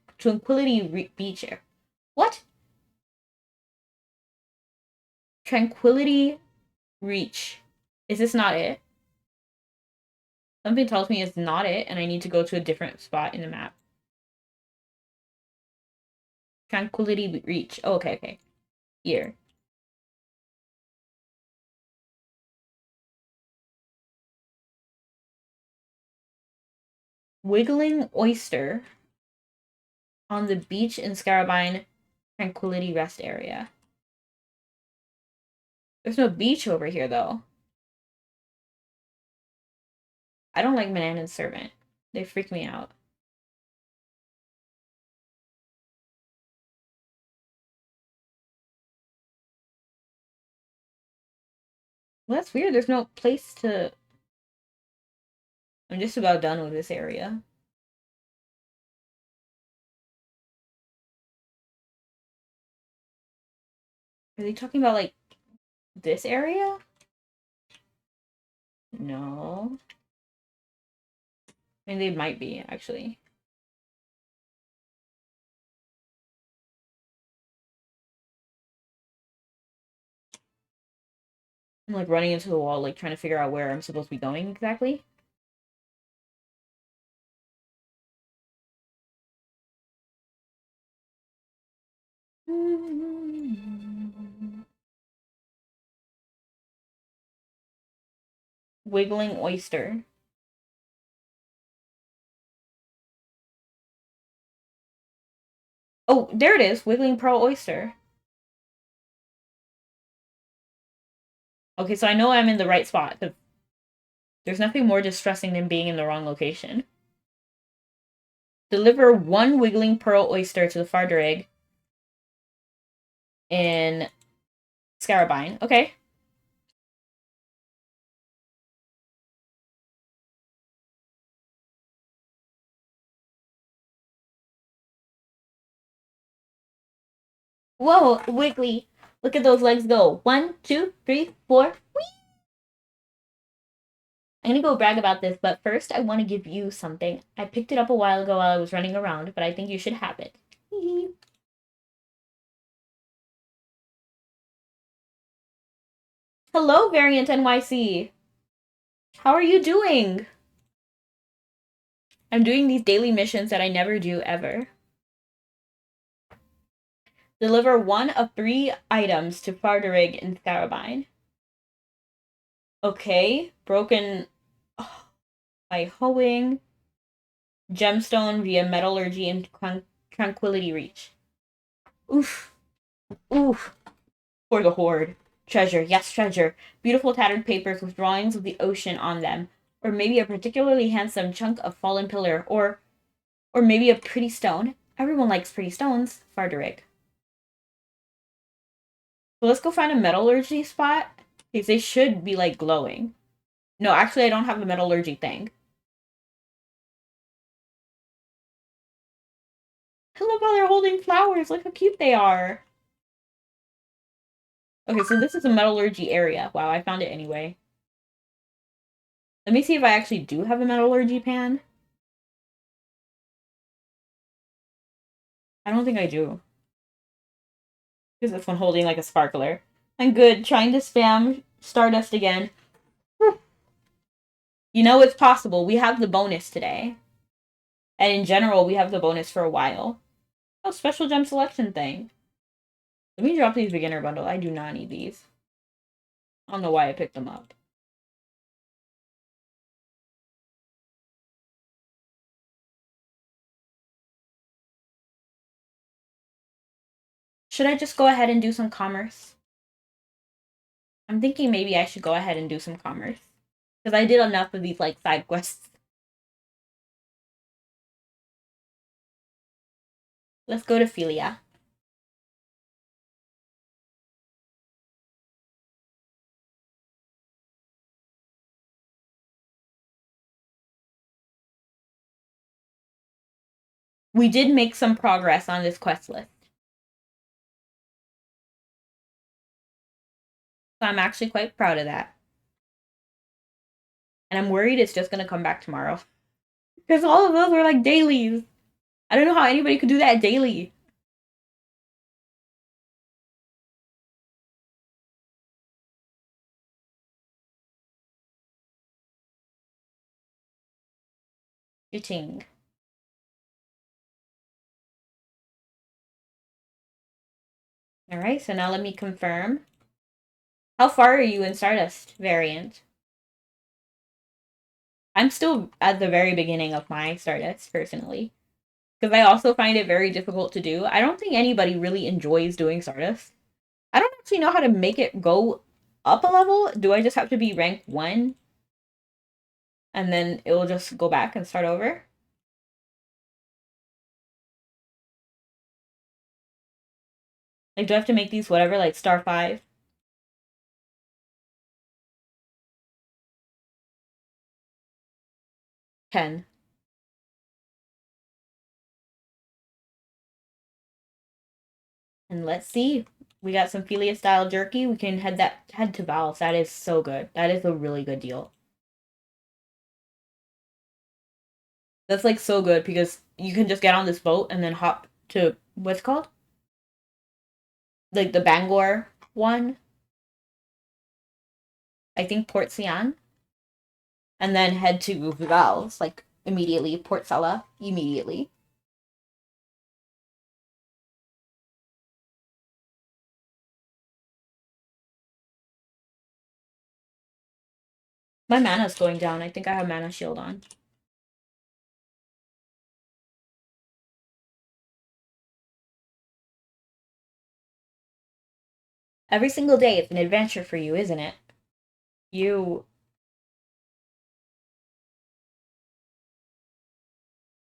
Beach. What? Tranquility Reach. Is this not it? Something tells me it's not it, and I need to go to a different spot in the map. Tranquility Reach. Oh, okay, okay. Here. Wiggling Oyster on the beach in Scarabine Tranquility Rest Area. There's no beach over here, though. I don't like Banana's Servant. They freak me out. Well, that's weird. There's no place to... I'm just about done with this area. Are they talking about, like, this area? No. I mean, they might be, actually. I'm, like, running into the wall, like, trying to figure out where I'm supposed to be going exactly. Wiggling Oyster. Oh, there it is. Wiggling Pearl Oyster. Okay, so I know I'm in the right spot. There's nothing more distressing than being in the wrong location. Deliver 1 Wiggling Pearl Oyster to the Farderig in Scarabine. Okay. Whoa, Wiggly. Look at those legs go. 1, 2, 3, 4. Whee! I'm gonna go brag about this, but first I want to give you something. I picked it up a while ago while I was running around, but I think you should have it. Hello, Variant NYC. How are you doing? I'm doing these daily missions that I never do ever. Deliver 1 of 3 items to Farderig in Scarabine. Okay. Broken by hoeing. Gemstone via metallurgy and Tranquility Reach. Oof. Oof. For the Horde. Treasure. Yes, treasure. Beautiful tattered papers with drawings of the ocean on them. Or maybe a particularly handsome chunk of fallen pillar. Or maybe a pretty stone. Everyone likes pretty stones. Farderig. So let's go find a metallurgy spot. Because they should be, like, glowing. No, actually, I don't have the metallurgy thing. I love how they're holding flowers. Look how cute they are. Okay, so this is a metallurgy area. Wow, I found it anyway. Let me see if I actually do have a metallurgy pan. I don't think I do. Here's this one holding like a sparkler. I'm good. Trying to spam Stardust again. You know it's possible. We have the bonus today. And in general, we have the bonus for a while. Oh, special gem selection thing. Let me drop these beginner bundle. I do not need these. I don't know why I picked them up. Should I just go ahead and do some commerce? I'm thinking maybe I should go ahead and do some commerce. Because I did enough of these, like, side quests. Let's go to Philia. we did make some progress on this quest list. So I'm actually quite proud of that. And I'm worried it's just gonna come back tomorrow. Because all of those were like dailies. I don't know how anybody could do that daily. Shooting. Alright, so now let me confirm. How far are you in Stardust variant? I'm still at the very beginning of my Stardust, personally. Because I also find it very difficult to do. I don't think anybody really enjoys doing Stardust. I don't actually know how to make it go up a level. Do I just have to be rank 1? And then it will just go back and start over? Like, do I have to make these whatever, like star 5? 10. And let's see. We got some Philia style jerky. We can head to Valve's. That is so good. That is a really good deal. That's like so good because you can just get on this boat and then hop to what's it called? Like the Bangor one. I think Port Sian. And then head to Valve's, like immediately. Port Sella, immediately. My mana's going down. I think I have mana shield on. Every single day it's an adventure for you, isn't it? You.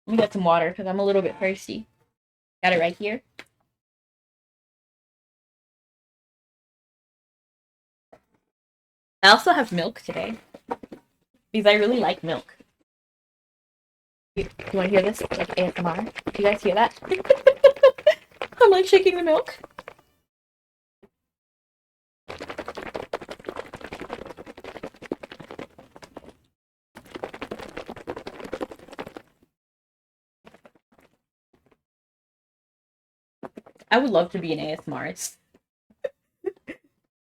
Let me get some water because I'm a little bit thirsty. Got it right here. I also have milk today because I really like milk. You want to hear this? Like ASMR? Do you guys hear that? I'm like shaking the milk. I would love to be an ASMRist.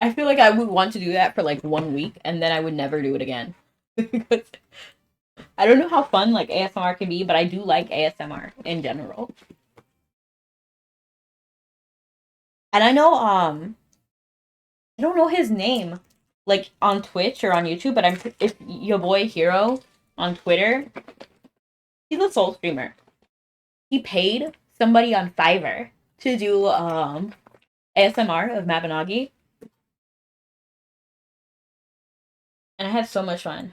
I feel like I would want to do that for like 1 week and then I would never do it again. Because I don't know how fun like ASMR can be, but I do like ASMR in general. And I know I don't know his name like on Twitch or on YouTube, but I'm if your boy Hero on Twitter, he's a soul streamer. He paid somebody on Fiverr to do ASMR of Mabinogi. And I had so much fun.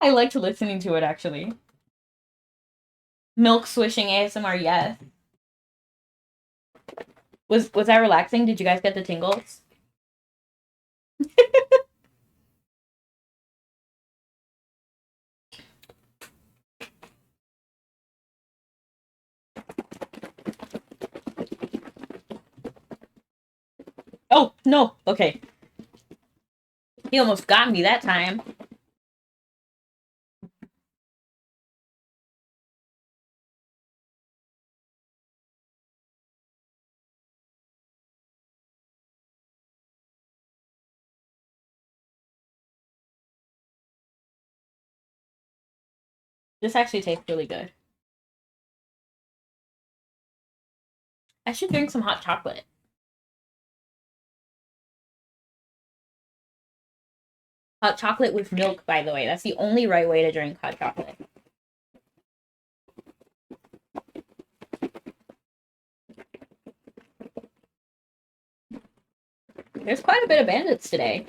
I liked listening to it actually. Milk swishing ASMR, yes. Was that relaxing? Did you guys get the tingles? Oh, no. Okay. He almost got me that time. This actually tastes really good. I should drink some hot chocolate. Hot chocolate with milk, by the way. That's the only right way to drink hot chocolate. There's quite a bit of bandits today.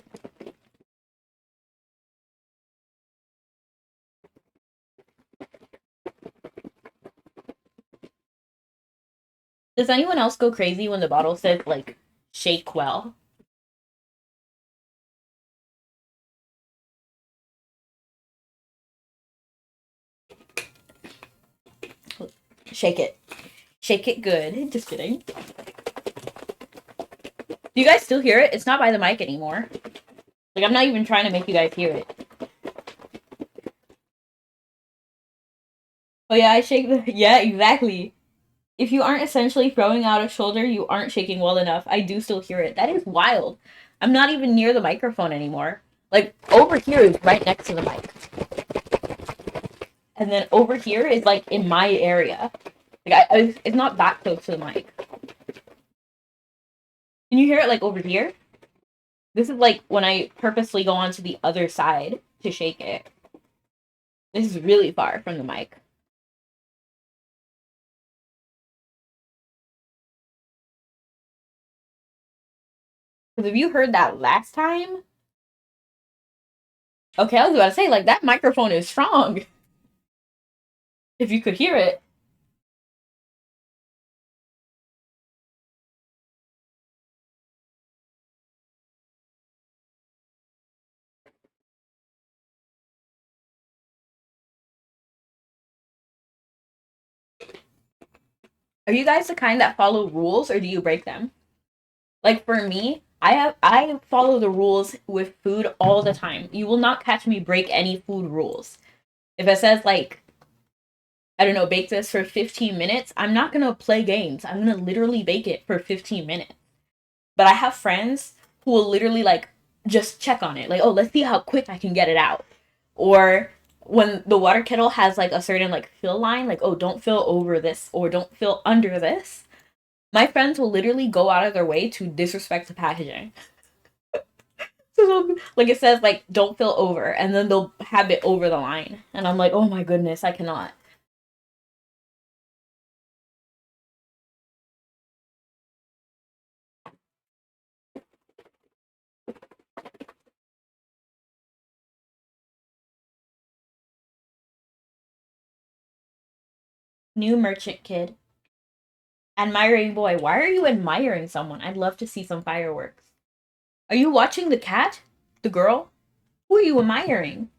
Does anyone else go crazy when the bottle says, like, shake well? Shake it. Shake it good. Just kidding. Do you guys still hear it? It's not by the mic anymore. Like, I'm not even trying to make you guys hear it. Oh yeah, I shake the... Yeah, exactly. If you aren't essentially throwing out a shoulder, you aren't shaking well enough. I do still hear it. That is wild. I'm not even near the microphone anymore. Like, over here is right next to the mic. And then over here is, like, in my area. Like, it's not that close to the mic. Can you hear it, like, over here? This is, like, when I purposely go onto the other side to shake it. This is really far from the mic. Because if you heard that last time... Okay, I was about to say, like, that microphone is strong. If you could hear it. Are you guys the kind that follow rules or do you break them? Like for me, I follow the rules with food all the time. You will not catch me break any food rules. If it says like I don't know, bake this for 15 minutes, I'm not going to play games. I'm going to literally bake it for 15 minutes. But I have friends who will literally like just check on it. Like, "Oh, let's see how quick I can get it out." Or when the water kettle has like a certain like fill line, like, "Oh, don't fill over this or don't fill under this." My friends will literally go out of their way to disrespect the packaging. So, like it says, like, don't fill over, and then they'll have it over the line. And I'm like, oh my goodness, I cannot. New merchant kid. Admiring boy. Why are you admiring someone? I'd love to see some fireworks. Are you watching the cat? The girl? Who are you admiring?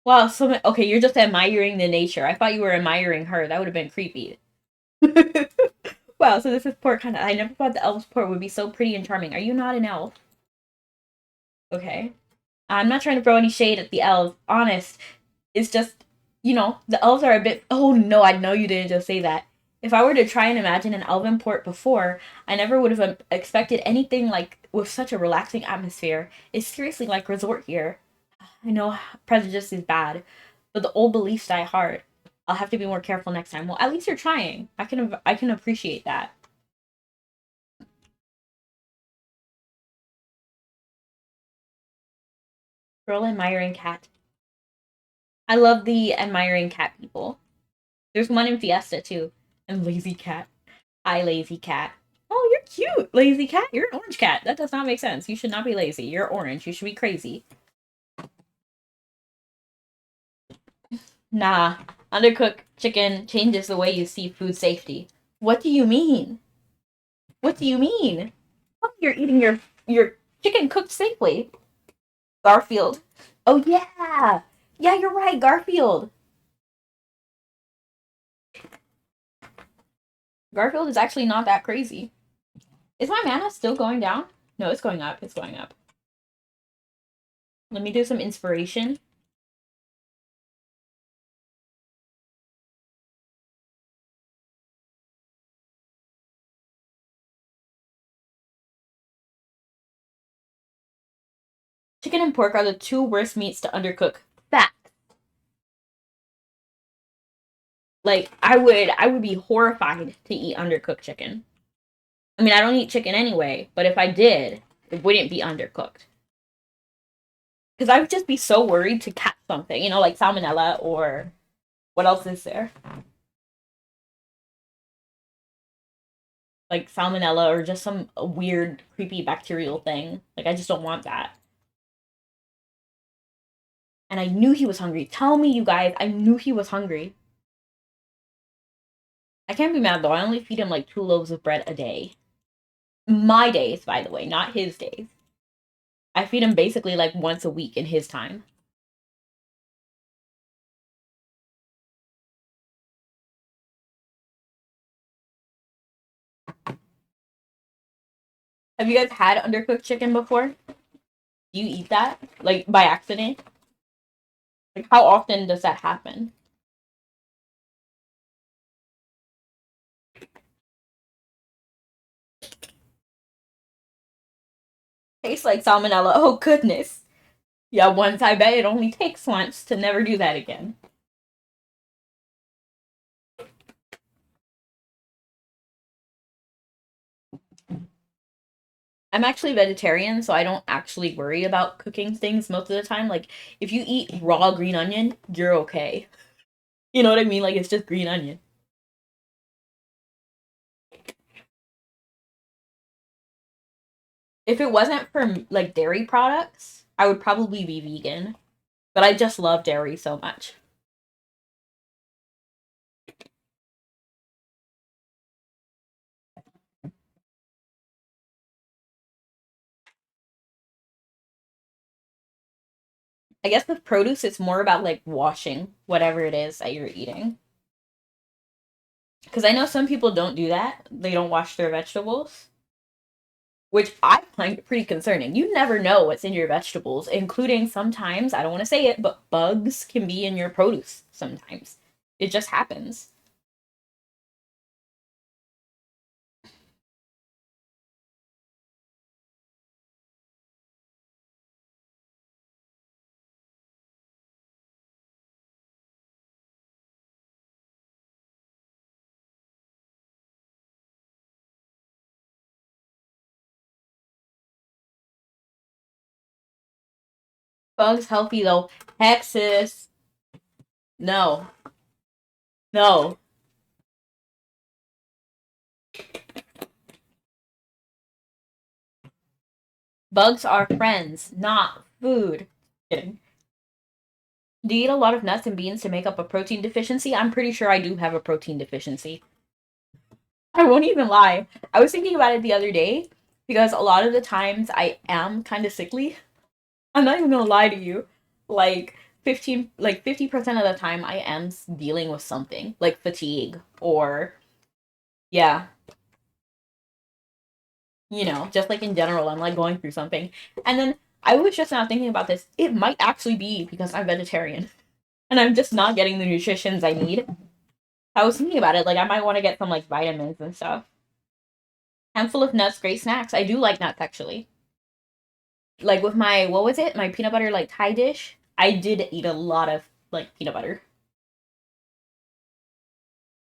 Wow, so okay, you're just admiring the nature. I thought you were admiring her. That would have been creepy. Wow, so this is port kind of. I never thought the elf's port would be so pretty and charming. Are you not an elf? Okay. I'm not trying to throw any shade at the elves. Honest, it's just, the elves are a bit. Oh no, I know you didn't just say that. If I were to try and imagine an elven port before, I never would have expected anything like with such a relaxing atmosphere. It's seriously like resort here. I know prejudice is bad, but the old beliefs die hard. I'll have to be more careful next time. Well, at least you're trying. I can appreciate that. Girl admiring cat. I love the admiring cat people. There's one in Fiesta too. And lazy cat. Hi, lazy cat. Oh, you're cute, lazy cat. You're an orange cat. That does not make sense. You should not be lazy. You're orange. You should be crazy. Nah, undercooked chicken changes the way you see food safety. What do you mean? What do you mean? Oh, you're eating your chicken cooked safely. Garfield. Oh yeah. Yeah, you're right, Garfield. Garfield is actually not that crazy. Is my mana still going down? No, it's going up. It's going up. Let me do some inspiration. Chicken and pork are the two worst meats to undercook. Fact. Like I would be horrified to eat undercooked chicken. I mean, I don't eat chicken anyway, but if I did, it wouldn't be undercooked. Because I would just be so worried to catch something, like salmonella or what else is there? Like salmonella or just some weird, creepy bacterial thing. Like, I just don't want that. And I knew he was hungry. Tell me, you guys, I knew he was hungry. I can't be mad though. I only feed him like 2 loaves of bread a day. My days, by the way, not his days. I feed him basically like once a week in his time. Have you guys had undercooked chicken before? Do you eat that? Like, by accident? Like, how often does that happen? Tastes like salmonella. Oh, goodness. Yeah, once I bet it only takes once to never do that again. I'm actually vegetarian, so I don't actually worry about cooking things most of the time. Like, if you eat raw green onion, you're okay. You know what I mean? Like, it's just green onion. If it wasn't for, like, dairy products, I would probably be vegan. But I just love dairy so much. I guess with produce, it's more about, like, washing whatever it is that you're eating. Because I know some people don't do that. They don't wash their vegetables, which I find pretty concerning. You never know what's in your vegetables, including sometimes, I don't want to say it, but bugs can be in your produce sometimes. It just happens. Bugs healthy though. Hexes. No. No. Bugs are friends, not food. Kidding. Do you eat a lot of nuts and beans to make up a protein deficiency? I'm pretty sure I do have a protein deficiency. I won't even lie. I was thinking about it the other day because a lot of the times I am kind of sickly. I'm not even gonna lie to you. Like 50% of the time I am dealing with something like fatigue or yeah, just like in general, I'm like going through something. And then I was just now thinking about this. It might actually be because I'm vegetarian and I'm just not getting the nutritions I need. I was thinking about it, like I might want to get some like vitamins and stuff. Handful of nuts, great snacks. I do like nuts actually. Like with my what was it? My peanut butter like Thai dish. I did eat a lot of like peanut butter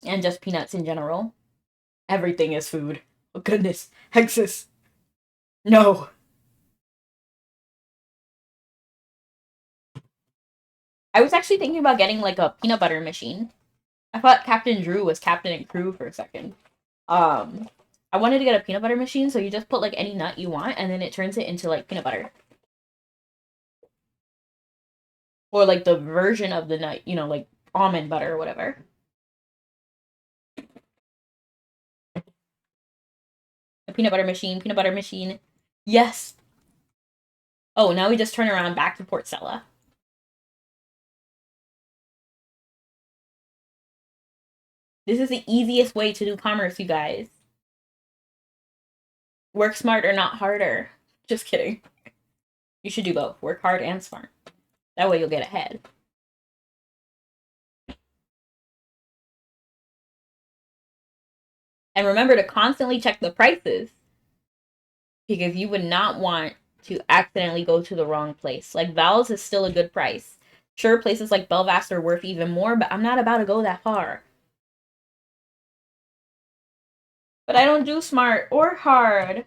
and just peanuts in general. Everything is food. Oh goodness. Hexus. No. I was actually thinking about getting like a peanut butter machine. I thought Captain Drew was Captain and Crew for a second. Um, I wanted to get a peanut butter machine, so you just put like any nut you want, and then it turns it into like peanut butter, or like the version of the nut, like almond butter or whatever. A peanut butter machine, peanut butter machine. Yes. Oh, now we just turn around back to Port Stella. This is the easiest way to do commerce, you guys. Work smarter, not harder. Just kidding. You should do both. Work hard and smart. That way you'll get ahead. And remember to constantly check the prices because you would not want to accidentally go to the wrong place. Like Val's is still a good price. Sure, places like Belvast are worth even more, but I'm not about to go that far. But I don't do smart or hard.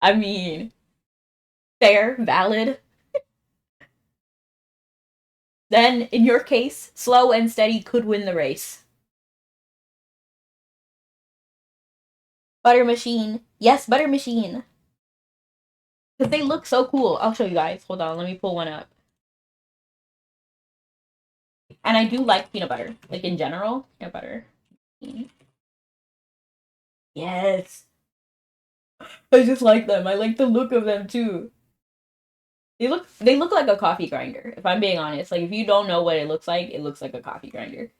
I mean, fair, valid. Then, in your case, slow and steady could win the race. Butter machine. Yes, butter machine. Because they look so cool. I'll show you guys. Hold on, let me pull one up. And I do like peanut butter. Like in general, peanut butter. Yes. I just like them. I like the look of them too. They look like a coffee grinder, if I'm being honest. Like if you don't know what it looks like a coffee grinder.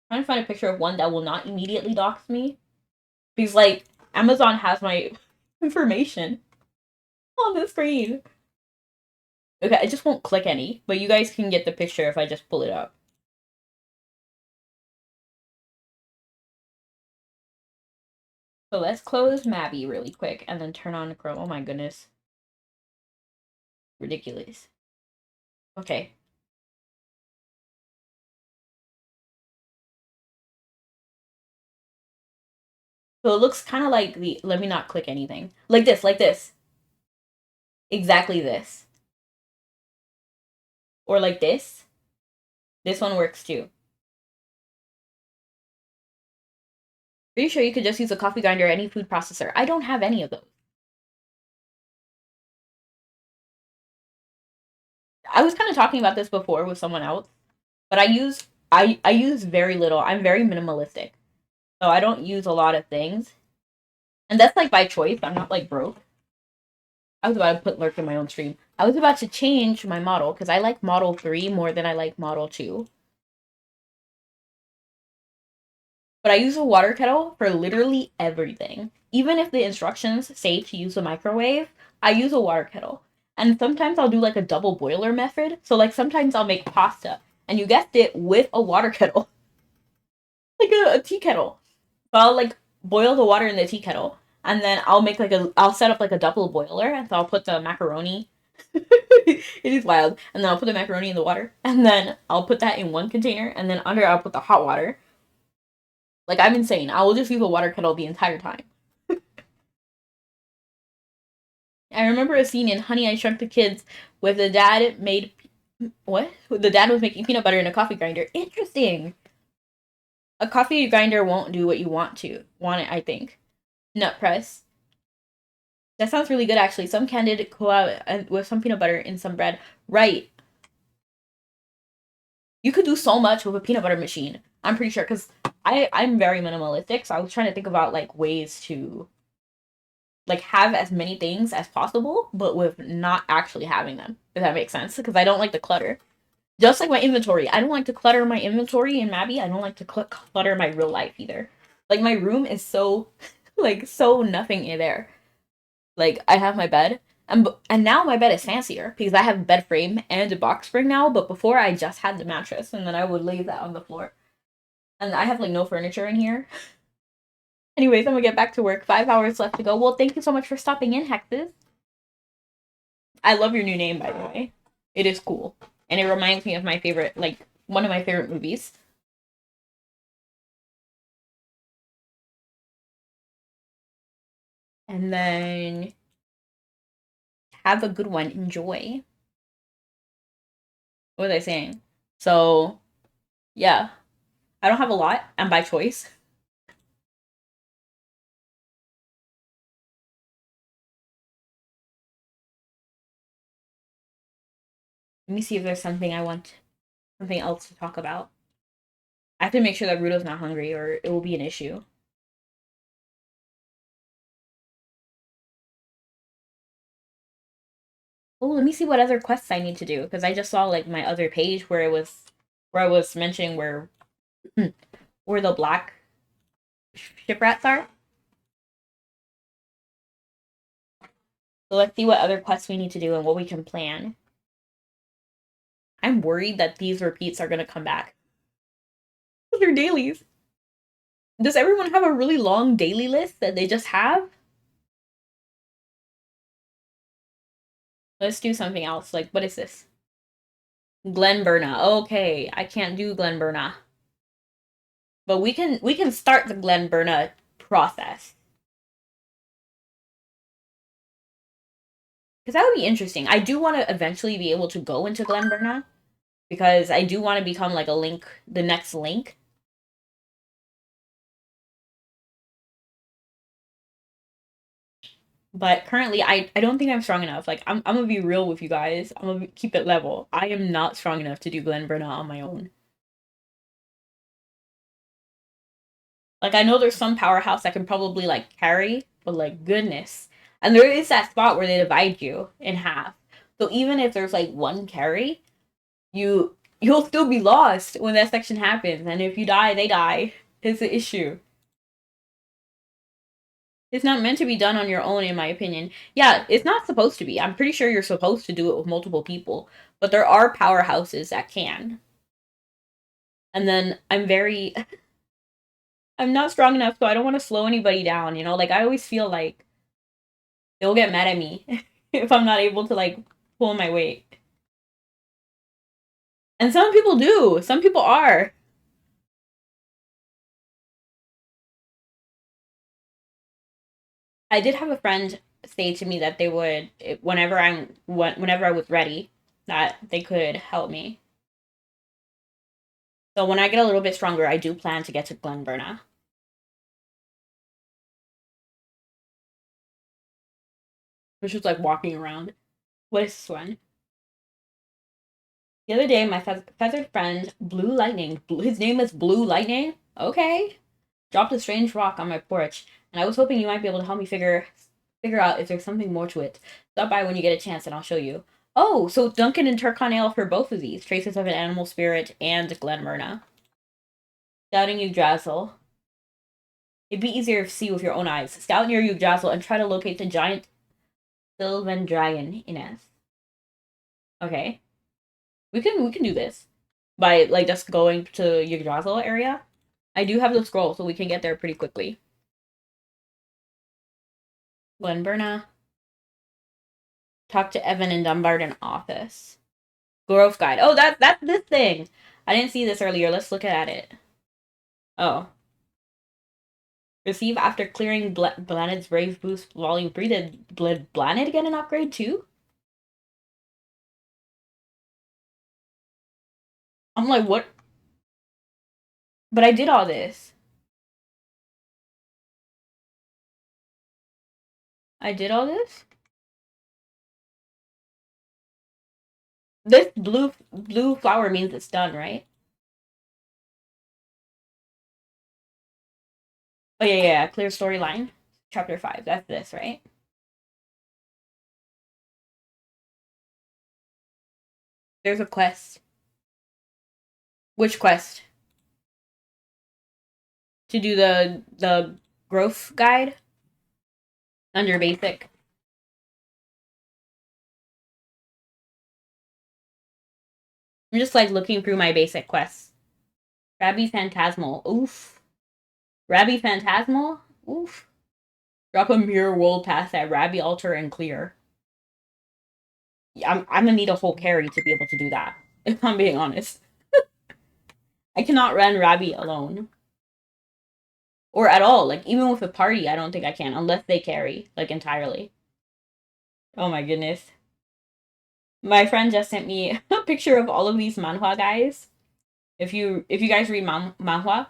trying to find a picture of one that will not immediately dox me. Because, like, Amazon has my information on the screen. Okay, I just won't click any, but you guys can get the picture if I just pull it up. So let's close Mabby really quick and then turn on Chrome. Oh my goodness. Ridiculous. Okay. So it looks kind of like the, let me not click anything. Like this, like this. Exactly this. Or like this. This one works too. Pretty sure you could just use a coffee grinder or any food processor. I don't have any of those. I was kind of talking about this before with someone else, but I use very little. I'm very minimalistic. So I don't use a lot of things. And that's like by choice. I'm not like broke. I was about to put lurk in my own stream. I was about to change my model because I like Model 3 more than I like Model 2. But I use a water kettle for literally everything. Even if the instructions say to use a microwave, I use a water kettle. And sometimes I'll do like a double boiler method. So like sometimes I'll make pasta. And you guessed it, with a water kettle. Like a tea kettle. So I'll like boil the water in the tea kettle. And then I'll set up like a double boiler. And so I'll put the macaroni. It is wild. And then I'll put the macaroni in the water. And then I'll put that in one container. And then under I'll put the hot water. Like, I'm insane. I will just use a water kettle the entire time. I remember a scene in Honey, I Shrunk the Kids where the dad made... What? The dad was making peanut butter in a coffee grinder. Interesting. A coffee grinder won't do what you want it, I think. Nut press. That sounds really good, actually. Some candid collab with some peanut butter in some bread. Right. You could do so much with a peanut butter machine. I'm pretty sure, because I'm very minimalistic, so I was trying to think about, like, ways to, like, have as many things as possible, but with not actually having them, if that makes sense, because I don't like the clutter. Just like my inventory. I don't like to clutter my inventory in Mabby. I don't like to clutter my real life either. Like, my room is so, like, so nothing in there. Like, I have my bed, and now my bed is fancier, because I have a bed frame and a box spring now, but before I just had the mattress, and then I would lay that on the floor. And I have, like, no furniture in here. Anyways, I'm gonna get back to work. 5 hours left to go. Well, thank you so much for stopping in, Hexes. I love your new name, by the way. It is cool. And it reminds me of my favorite, like, one of my favorite movies. And then have a good one. Enjoy. What was I saying? So, yeah. I don't have a lot. I'm by choice. Let me see if there's something else to talk about. I have to make sure that Rudo's not hungry or it will be an issue. Oh, let me see what other quests I need to do, because I just saw, like, my other page where I was mentioning where the black ship rats are. So let's see what other quests we need to do and what we can plan. I'm worried that these repeats are gonna come back. They're dailies. Does everyone have a really long daily list that they just have? Let's do something else. Like, what is this? Glen Burna. Okay, I can't do Glen Burna. But we can start the Glen Burna process. Because that would be interesting. I do want to eventually be able to go into Glen Burna, because I do want to become, like, a Link, the next Link. But currently, I don't think I'm strong enough. Like, I'm gonna be real with you guys. I'm gonna keep it level. I am not strong enough to do Glen Burna on my own. Like, I know there's some powerhouse that can probably, like, carry, but, like, goodness. And there is that spot where they divide you in half. So even if there's, like, one carry, you you'll still be lost when that section happens. And if you die, they die. It's the issue. It's not meant to be done on your own, in my opinion. Yeah, it's not supposed to be. I'm pretty sure you're supposed to do it with multiple people. But there are powerhouses that can. And then I'm not strong enough, so I don't want to slow anybody down, you know? Like, I always feel like they'll get mad at me if I'm not able to, like, pull my weight. And some people do. Some people are. I did have a friend say to me that they would, whenever I was ready, that they could help me. So when I get a little bit stronger, I do plan to get to Glenburna. Which is like walking around. What is this one? The other day, my feathered friend, Blue Lightning, his name is Blue Lightning? Okay. Dropped a strange rock on my porch, and I was hoping you might be able to help me figure out if there's something more to it. Stop by when you get a chance and I'll show you. Oh, so Duncan and Turconale for both of these. Traces of an animal spirit and Glenmyrna. Doubting Yggdrasil. It'd be easier to see with your own eyes. Scout near Yggdrasil and try to locate the giant Sylvan dragon, Inez. Okay. We can do this. By like just going to Yggdrasil area. I do have the scroll, so we can get there pretty quickly. Glenburna. Talk to Evan in Dumbarton office. Growth guide. Oh, that's this thing. I didn't see this earlier. Let's look at it. Oh. Receive after clearing Blaned's Brave Boost Volume 3. Did Blaned get an upgrade too? I'm like, what? But I did all this. I did all this? This blue flower means it's done, right? Oh yeah. Clear storyline. Chapter 5. That's this, right? There's a quest. Which quest? To do the growth guide under basic. I'm just like looking through my basic quests. Rabbi Phantasmal. Oof. Rabbi Phantasmal? Oof. Drop a mirror world pass at Rabbi Altar and clear. I'm gonna need a whole carry to be able to do that, if I'm being honest. I cannot run Rabbi alone. Or at all. Like, even with a party, I don't think I can, unless they carry, like, entirely. Oh my goodness. My friend just sent me a picture of all of these manhwa guys. If you guys read manhwa,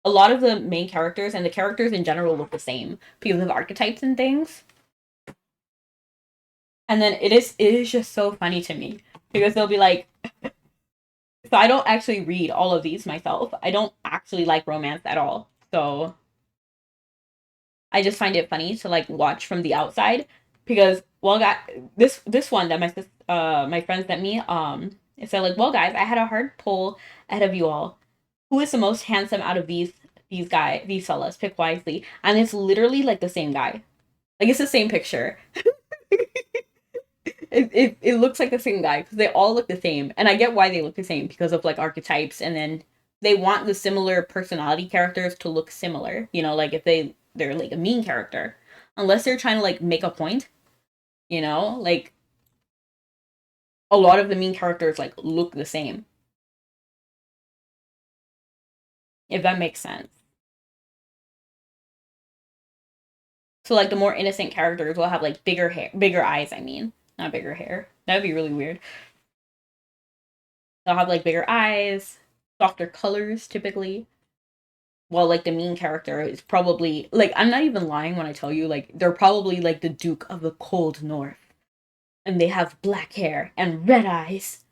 a lot of the main characters and the characters in general look the same because of archetypes and things. And then it is just so funny to me because they'll be like, so I don't actually read all of these myself. I don't actually like romance at all. So I just find it funny to like watch from the outside because well, this one that my friends sent me it said like, well guys, I had a hard poll ahead of you all. Who is the most handsome out of these fellas? Pick wisely. And it's literally like the same guy. Like it's the same picture. It looks like the same guy because they all look the same, and I get why they look the same because of like archetypes, and then they want the similar personality characters to look similar. You know, like if they're like a mean character, unless they're trying to like make a point. You know, like a lot of the mean characters like look the same. If that makes sense. So like the more innocent characters will have like bigger hair, bigger eyes. I mean, not bigger hair. That'd be really weird. They'll have like bigger eyes, softer colors typically. Well, like the mean character is probably like I'm not even lying when I tell you like they're probably like the Duke of the Cold North, and they have black hair and red eyes.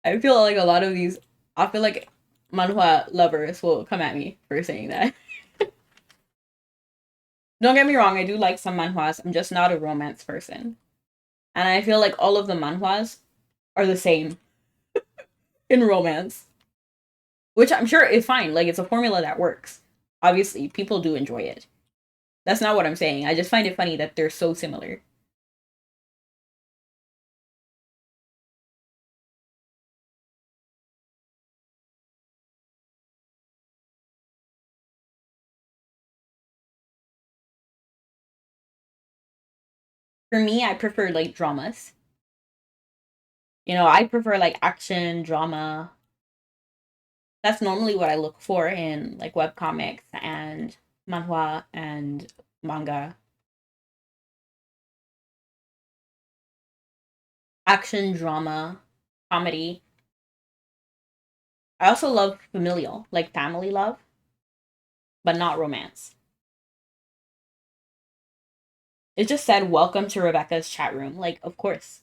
I feel like a lot of these. I feel like manhwa lovers will come at me for saying that. Don't get me wrong, I do like some manhwas. I'm just not a romance person. And I feel like all of the manhwas are the same in romance, which I'm sure is fine. Like, it's a formula that works. Obviously, people do enjoy it. That's not what I'm saying. I just find it funny that they're so similar. For me, I prefer like dramas. I prefer like action, drama. That's normally what I look for in like webcomics and manhwa and manga. Action, drama, comedy. I also love familial, like family love, but not romance. It just said, "Welcome to Rebecca's chat room." Like, of course.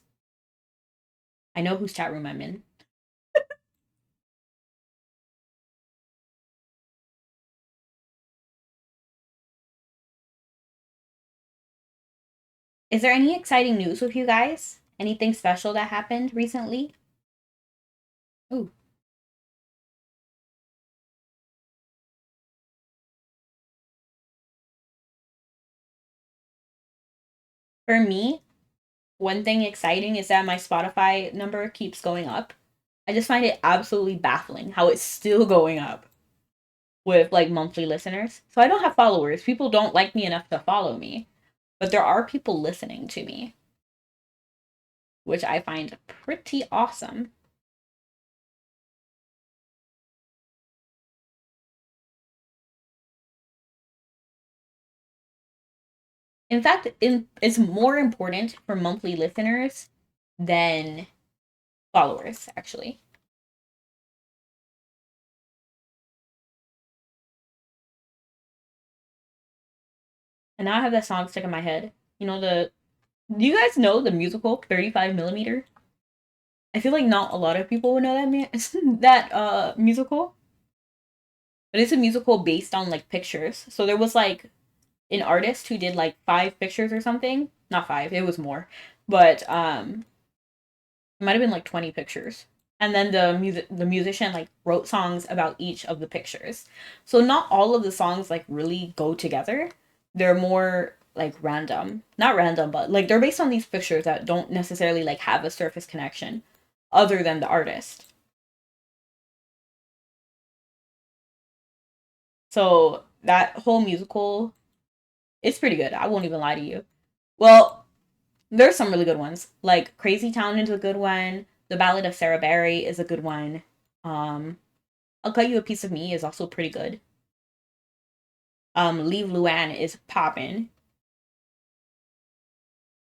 I know whose chat room I'm in. Is there any exciting news with you guys? Anything special that happened recently? Ooh. For me, one thing exciting is that my Spotify number keeps going up. I just find it absolutely baffling how it's still going up with like monthly listeners. So I don't have followers. People don't like me enough to follow me, but there are people listening to me, which I find pretty awesome. In fact, it's more important for monthly listeners than followers, actually. And now I have that song stuck in my head. Do you guys know the musical 35 millimeter? I feel like not a lot of people would know that musical, but it's a musical based on like pictures. So there was like an artist who did like 5 pictures or something. Not five, it was more, but it might have been like 20 pictures. And then the musician like wrote songs about each of the pictures. So not all of the songs like really go together. They're more like random. Not random, but like they're based on these pictures that don't necessarily like have a surface connection other than the artist. So that whole musical, it's pretty good. I won't even lie to you. Well, there's some really good ones. Like Crazy Town is a good one. The Ballad of Sarah Barry is a good one. Um, I'll Cut You a Piece of Me is also pretty good. Leave Luann is poppin'.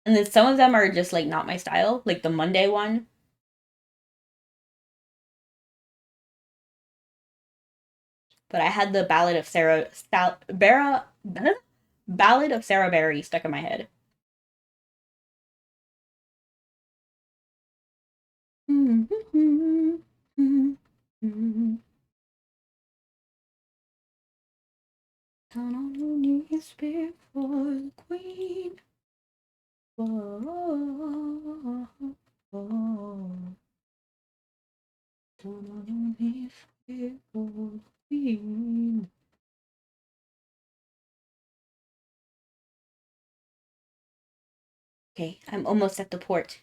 And then some of them are just like not my style. Like the Monday one. But I had the Ballad of Sarah Barry stuck in my head. Down on your knees before the queen. Whoa, whoa. Down on your knees before the queen. Okay, I'm almost at the port.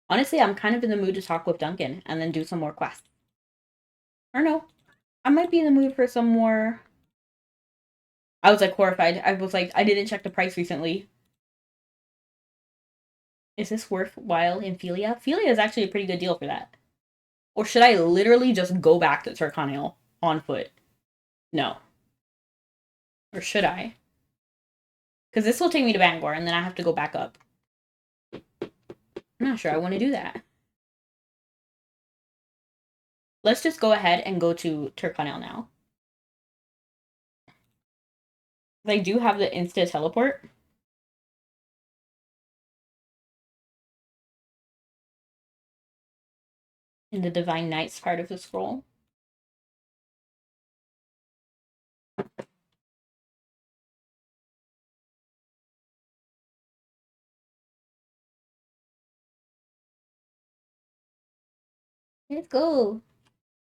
Honestly, I'm kind of in the mood to talk with Duncan and then do some more quests. Or no, I might be in the mood for some more. I was like horrified. I was like, I didn't check the price recently. Is this worthwhile in Philia? Philia is actually a pretty good deal for that. Or should I literally just go back to Turkaniel on foot? No. Or should I? Because this will take me to Bangor and then I have to go back up. I'm not sure I want to do that. Let's just go ahead and go to Turkaniel now. I do have the Insta teleport. In the Divine Knights part of the scroll. Let's go.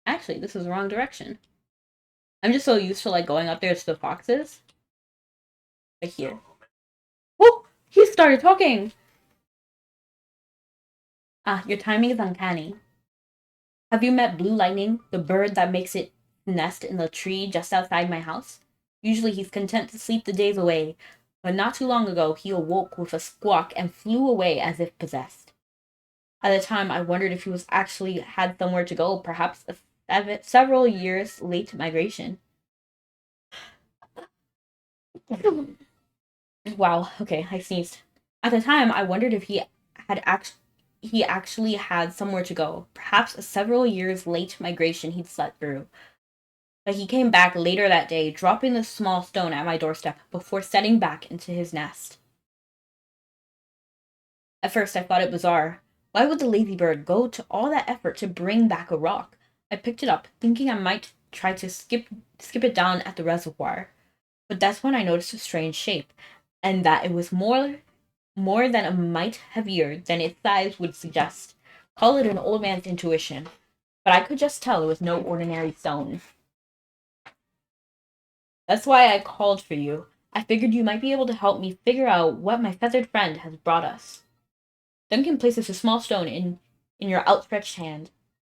Actually, this is the wrong direction. I'm just so used to like going up there to the foxes. Right here. Oh, he started talking. Ah, your timing is uncanny. Have you met Blue Lightning, the bird that makes its nest in the tree just outside my house? Usually he's content to sleep the days away, but not too long ago he awoke with a squawk and flew away as if possessed. At the time, I wondered if he was actually had somewhere to go, perhaps several years late migration. Wow, okay, I sneezed. At the time, I wondered if he actually had somewhere to go, perhaps a several years late migration he'd slept through. But he came back later that day, dropping the small stone at my doorstep before setting back into his nest. At first, I thought it bizarre. Why would the lazy bird go to all that effort to bring back a rock? I picked it up, thinking I might try to skip it down at the reservoir. But that's when I noticed a strange shape, and that it was more than a mite heavier than its size would suggest. Call it an old man's intuition, but I could just tell it was no ordinary stone. That's why I called for you. I figured you might be able to help me figure out what my feathered friend has brought us. Duncan places a small stone in your outstretched hand.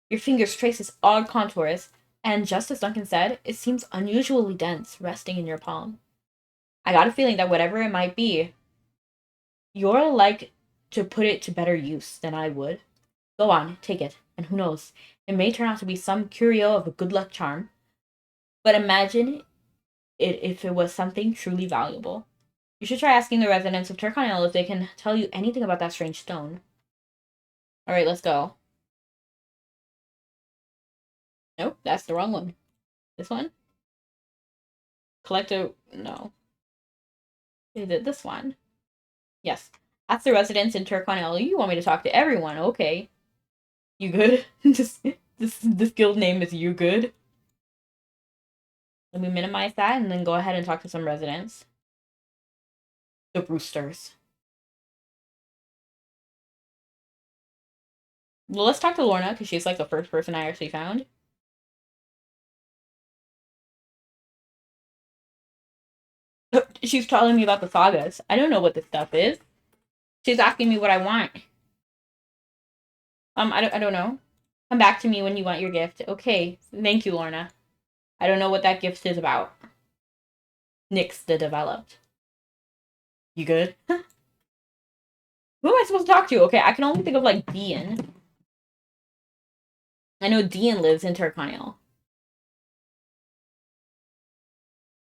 Your fingers trace its odd contours, and just as Duncan said, it seems unusually dense, resting in your palm. I got a feeling that whatever it might be, you're like to put it to better use than I would. Go on, take it, and who knows, it may turn out to be some curio of a good luck charm. But imagine it if it was something truly valuable. You should try asking the residents of Turconel if they can tell you anything about that strange stone. Alright, let's go. Nope, that's the wrong one. This one? Collect a... no. Is it this one? Yes. Ask the residents in Turconel. You want me to talk to everyone, okay. You good? this guild name is You Good. Let me minimize that and then go ahead and talk to some residents. The Brewsters. Well, let's talk to Lorna, because she's like the first person I actually found. She's telling me about the sagas. I don't know what this stuff is. She's asking me what I want. I don't know. Come back to me when you want your gift. Okay, thank you, Lorna. I don't know what that gift is about. Nyx the Developed. You good? Who am I supposed to talk to? Okay, I can only think of like Dean. I know Dean lives in Turconel.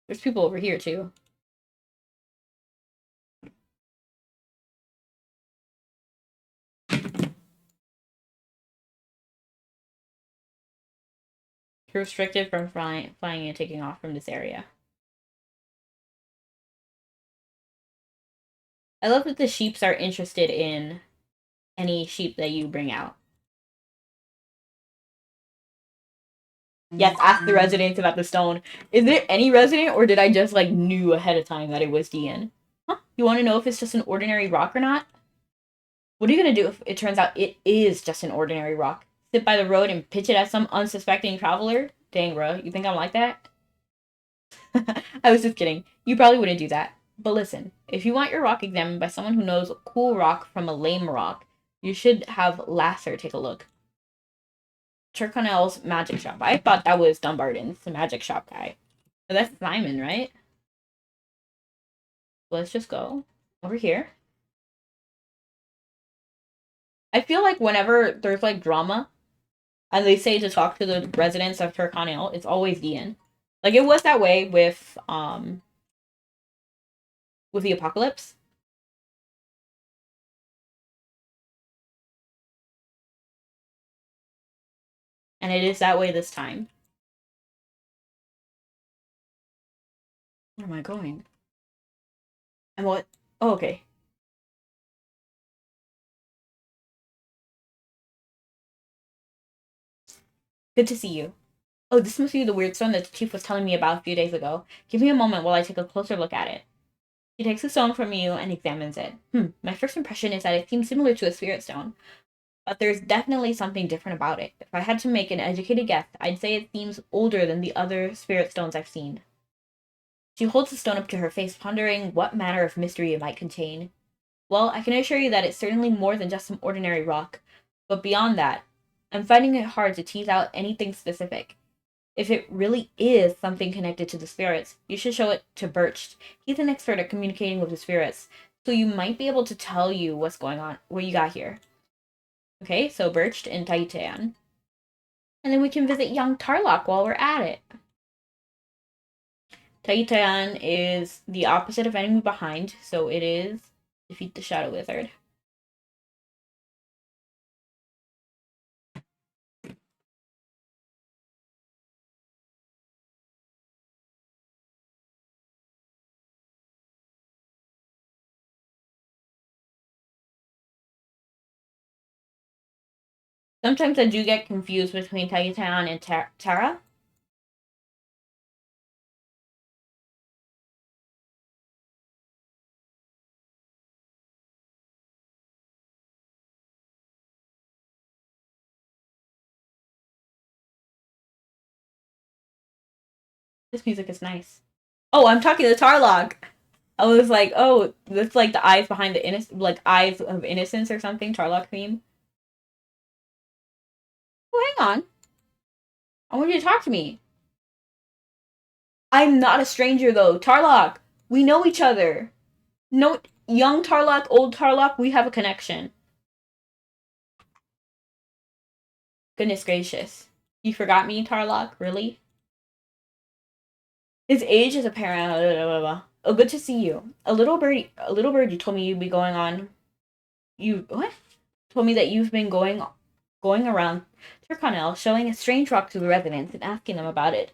There's people over here too. You're restricted from flying and taking off from this area. I love that the sheeps are interested in any sheep that you bring out. Yes, ask the residents about the stone. Is it any resident, or did I just like knew ahead of time that it was Dean? Huh? You want to know if it's just an ordinary rock or not? What are you gonna do if it turns out it is just an ordinary rock? Sit by the road and pitch it at some unsuspecting traveler? Dang, bro, you think I'm like that? I was just kidding. You probably wouldn't do that. But listen, if you want your rock examined by someone who knows a cool rock from a lame rock, you should have Lasser take a look. Turconel's magic shop. I thought that was Dumbarton's, the magic shop guy. But that's Simon, right? Let's just go over here. I feel like whenever there's like drama and they say to talk to the residents of Turconel, it's always Ian. Like it was that way with the apocalypse. And it is that way this time. Where am I going? And what? Oh, okay. Good to see you. Oh, this must be the weird stone that the chief was telling me about a few days ago. Give me a moment while I take a closer look at it. He takes the stone from you and examines it. My first impression is that it seems similar to a spirit stone. but there's definitely something different about it. If I had to make an educated guess, I'd say it seems older than the other spirit stones I've seen. She holds the stone up to her face, pondering what manner of mystery it might contain. Well, I can assure you that it's certainly more than just some ordinary rock. But beyond that, I'm finding it hard to tease out anything specific. If it really is something connected to the spirits, you should show it to Birch. He's an expert at communicating with the spirits, so you might be able to tell you what's going on, what you got here. Okay, so Birch and Titan. And then we can visit young Tarlock while we're at it. Titan is the opposite of enemy behind, so it is defeat the Shadow Wizard. Sometimes I do get confused between Titan and Tara. This music is nice. Oh, I'm talking to Tarlock. I was like, oh, that's like the eyes behind the like eyes of innocence or something. Tarlock theme. Oh, hang on. I want you to talk to me. I'm not a stranger though, Tarlock. We know each other. No, young Tarlock, old Tarlock, we have a connection. Goodness gracious, you forgot me, Tarlock? Really? His age is apparent. Blah, blah, blah. Oh, good to see you. A little bird. You told me you'd be going on. You what? Told me that you've been going around Turconel, showing a strange rock to the residents and asking them about it.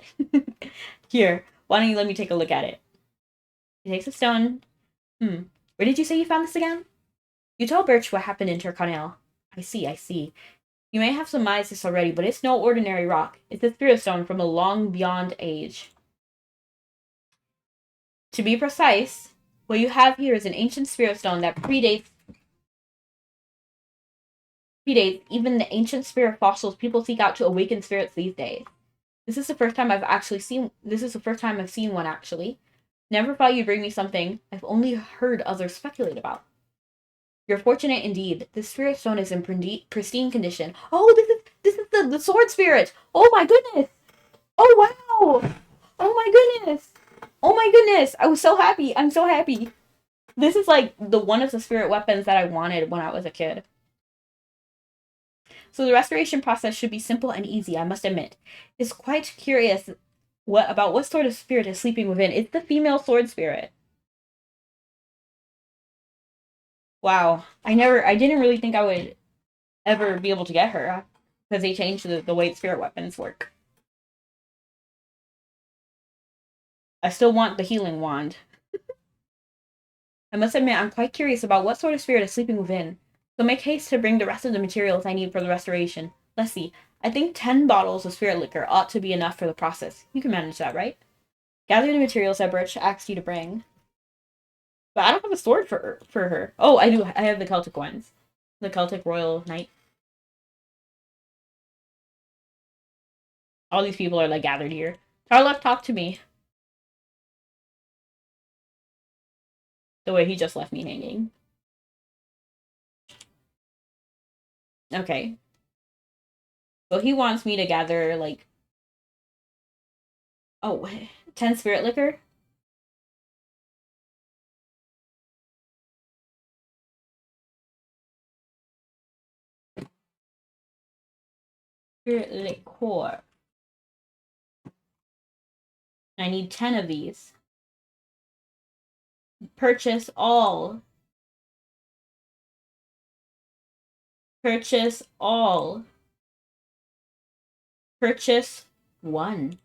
Here, why don't you let me take a look at it? He takes a stone. Where did you say you found this again? You told Birch what happened in Turconel. I see. You may have surmised this already, but it's no ordinary rock. It's a spirit stone from a long beyond age. To be precise, what you have here is an ancient spirit stone that predates even the ancient spirit fossils people seek out to awaken spirits these days. This is the first time I've seen one actually. Never thought you'd bring me something I've only heard others speculate about. You're fortunate indeed. This spirit stone is in pristine condition. Oh, this is the sword spirit. Oh my goodness. Oh wow. Oh my goodness. Oh my goodness. I was so happy. I'm so happy. This is like the one of the spirit weapons that I wanted when I was a kid. So the restoration process should be simple and easy, I must admit. It's quite curious what sort of spirit is sleeping within. It's the female sword spirit. Wow. I didn't really think I would ever be able to get her because they changed the way spirit weapons work. I still want the healing wand. I must admit, I'm quite curious about what sort of spirit is sleeping within. So make haste to bring the rest of the materials I need for the restoration. Let's see. I think 10 bottles of spirit liquor ought to be enough for the process. You can manage that, right? Gather the materials that Birch asked you to bring. But I don't have a sword for her. Oh, I do. I have the Celtic ones. The Celtic Royal Knight. All these people are like gathered here. Tarlock, talk to me. The way he just left me hanging. Okay. So he wants me to gather like 10 spirit liquor. Spirit liqueur. I need 10 of these. Purchase all. Purchase all. Purchase one.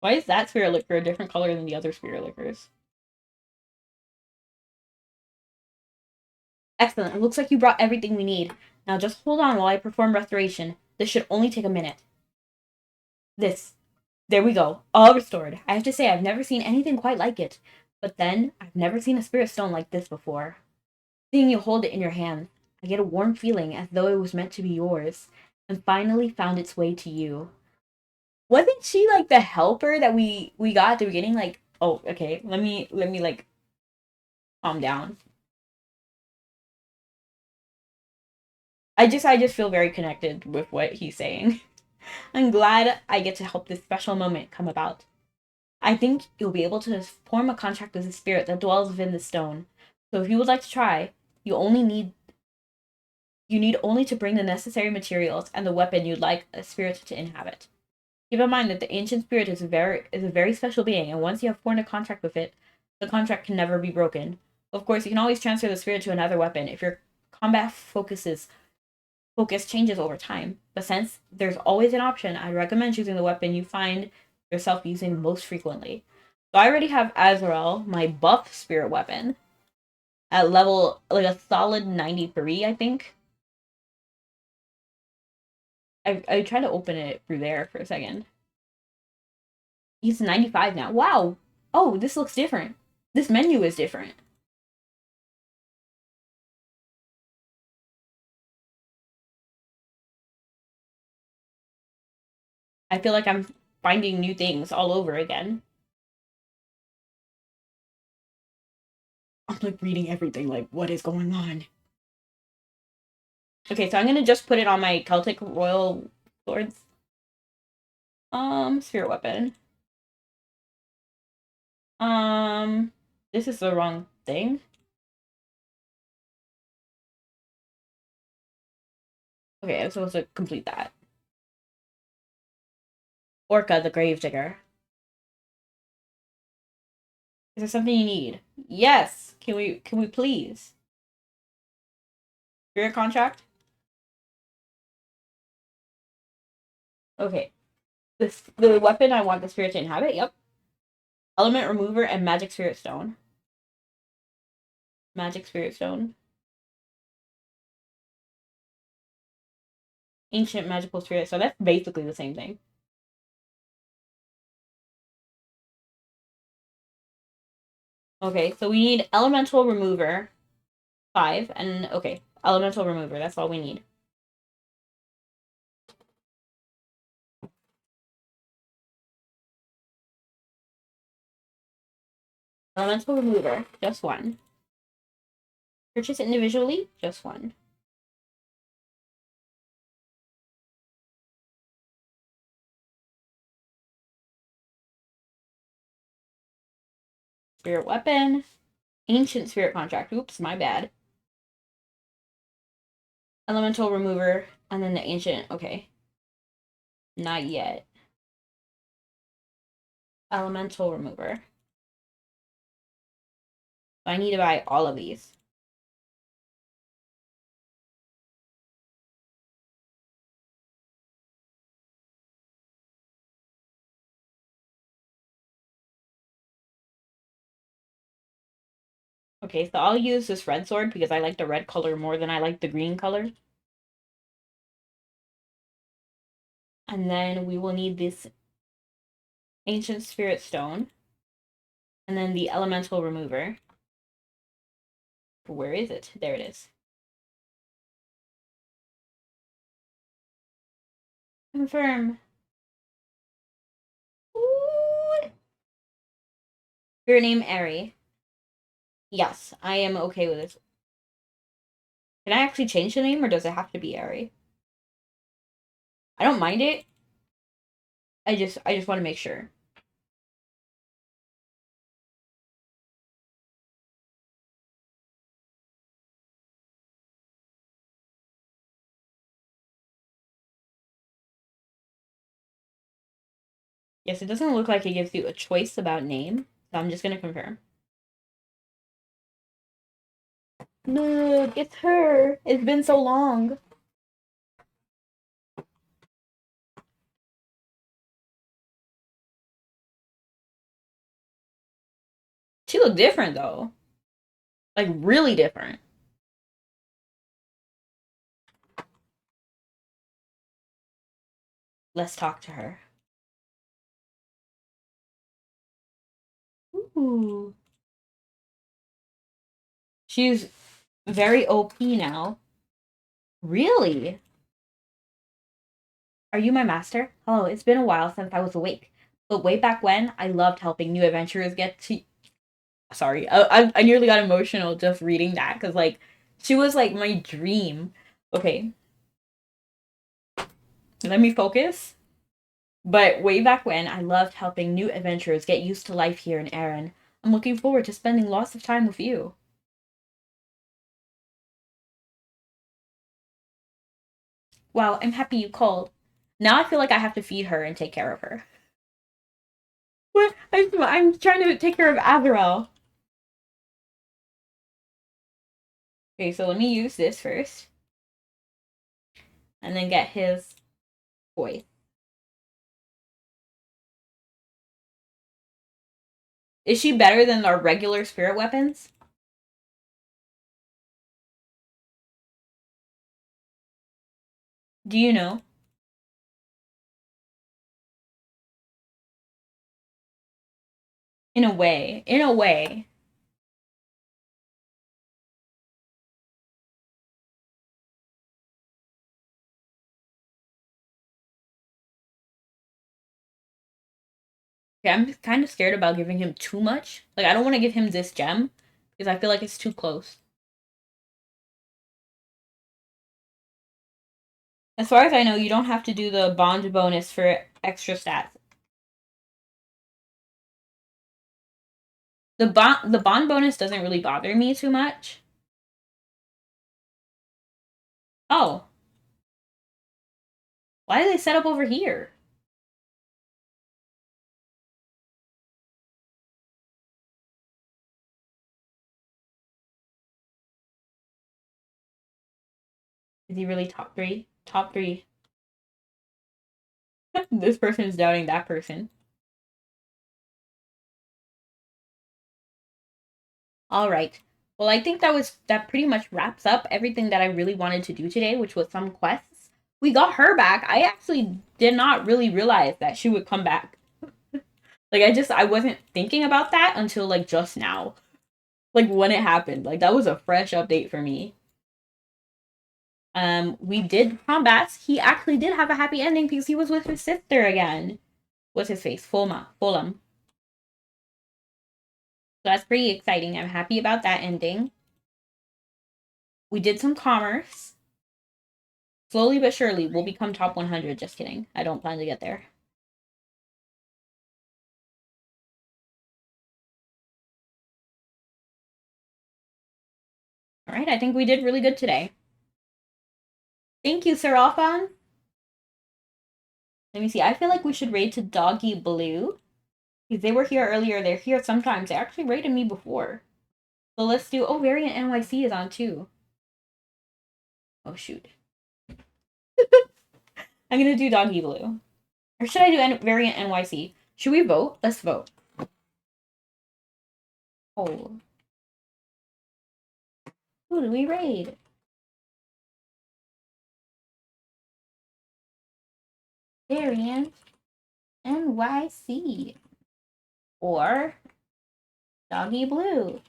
Why is that spirit liquor a different color than the other spirit liquors? Excellent. It looks like you brought everything we need. Now just hold on while I perform restoration. This should only take a minute. This There we go. All restored. I have to say, I've never seen anything quite like it. But then, I've never seen a spirit stone like this before. Seeing you hold it in your hand, I get a warm feeling as though it was meant to be yours, and finally found its way to you. Wasn't she like the helper that we got at the beginning? Like, oh, okay, let me like calm down. I just feel very connected with what he's saying. I'm glad I get to help this special moment come about. I think you'll be able to form a contract with the spirit that dwells within the stone. So if you would like to try, you need only to bring the necessary materials and the weapon you'd like a spirit to inhabit. Keep in mind that the ancient spirit is a very special being, and once you have formed a contract with it, the contract can never be broken. Of course, you can always transfer the spirit to another weapon if your combat focus changes over time. But since there's always an option, I recommend choosing the weapon you find yourself using most frequently. So I already have Azrael, my buff spirit weapon, at level like a solid 93, I think. I tried to open it through there for a second. He's 95 now. Wow. Oh, this looks different. This menu is different. I feel like I'm finding new things all over again. I'm like reading everything, like, what is going on? Okay, so I'm gonna just put it on my Celtic Royal Swords. Spirit weapon. Um, this is the wrong thing. Okay, I'm supposed to complete that. Orca, the Gravedigger. Is there something you need? Yes. Can we please? Spirit contract? Okay. The weapon I want the spirit to inhabit, yep. Element remover and magic spirit stone. Magic spirit stone. Ancient magical spirit. So that's basically the same thing. Okay, so we need elemental remover 5 and okay, elemental remover. That's all we need. Elemental remover, just one. Purchase individually, just one. Spirit weapon, ancient spirit contract. Oops, my bad. Elemental remover, and then the ancient. Okay, not yet. Elemental remover. So I need to buy all of these. Okay, so I'll use this red sword because I like the red color more than I like the green color. And then we will need this ancient spirit stone. And then the elemental remover. Where is it? There it is. Confirm. Ooh. Your name, Ari. Yes, I am okay with this. Can I actually change the name or does it have to be Ari? I don't mind it. I just want to make sure. Yes, it doesn't look like it gives you a choice about name, so I'm just gonna confirm. Look, it's her. It's been so long. She looked different though. Like really different. Let's talk to her. Ooh. She's very OP now. Really? Are you my master? Hello, it's been a while since I was awake. But way back when, I loved helping new adventurers get to... Sorry, I nearly got emotional just reading that, because, like, she was, like, my dream. Okay. Let me focus. But way back when, I loved helping new adventurers get used to life here in Erin. I'm looking forward to spending lots of time with you. Wow, I'm happy you called. Now I feel like I have to feed her and take care of her. What? I'm trying to take care of Azrael. Okay, so let me use this first. And then get his voice. Is she better than our regular spirit weapons? Do you know? In a way. In a way. Okay, I'm kind of scared about giving him too much. Like, I don't want to give him this gem because I feel like it's too close. As far as I know, you don't have to do the bond bonus for extra stats. The bond bonus doesn't really bother me too much. Oh. Why did they set up over here? Is he really top three? Top three. This person is doubting that person. All right. Well, I think that pretty much wraps up everything that I really wanted to do today, which was some quests. We got her back. I actually did not really realize that she would come back. Like I wasn't thinking about that until like just now. Like when it happened. Like that was a fresh update for me. We did combats. He actually did have a happy ending because he was with his sister again. What's his face? Fulham. So that's pretty exciting. I'm happy about that ending. We did some commerce. Slowly but surely, we'll become top 100. Just kidding. I don't plan to get there. All right, I think we did really good today. Thank you, Sir Alphon. Let me see. I feel like we should raid to Doggy Blue. Because they were here earlier. They're here sometimes. They actually raided me before. So let's do... Oh, Variant NYC is on too. Oh, shoot. I'm going to do Doggy Blue. Or should I do Variant NYC? Should we vote? Let's vote. Oh. Who do we raid? Variant NYC. Or Doggy Blue.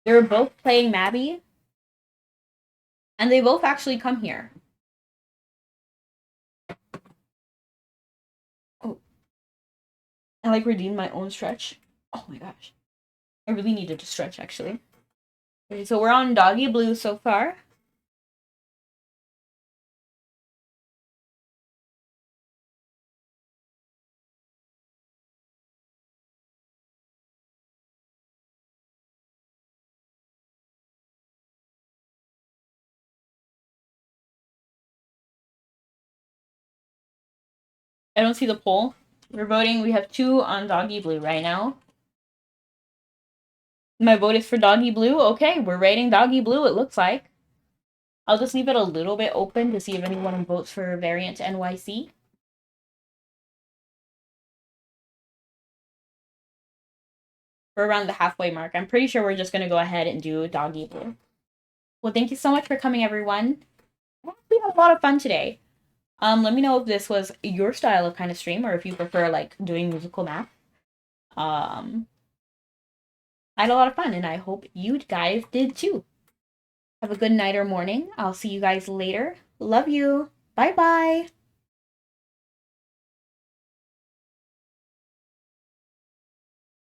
They were both playing Mabby. And they both actually come here. Oh. I like redeemed my own stretch. Oh my gosh. I really needed to stretch actually. Okay, so we're on Doggy Blue so far. I don't see the poll. We're voting. We have 2 on Doggy Blue right now. My vote is for Doggy Blue. Okay, we're rating Doggy Blue, it looks like. I'll just leave it a little bit open to see if anyone votes for Variant NYC. We're around the halfway mark. I'm pretty sure we're just going to go ahead and do Doggy Blue. Well, thank you so much for coming, everyone. We had a lot of fun today. Let me know if this was your style of kind of stream or if you prefer, like, doing musical math. Um, I had a lot of fun, and I hope you guys did too. Have a good night or morning. I'll see you guys later. Love you. Bye bye.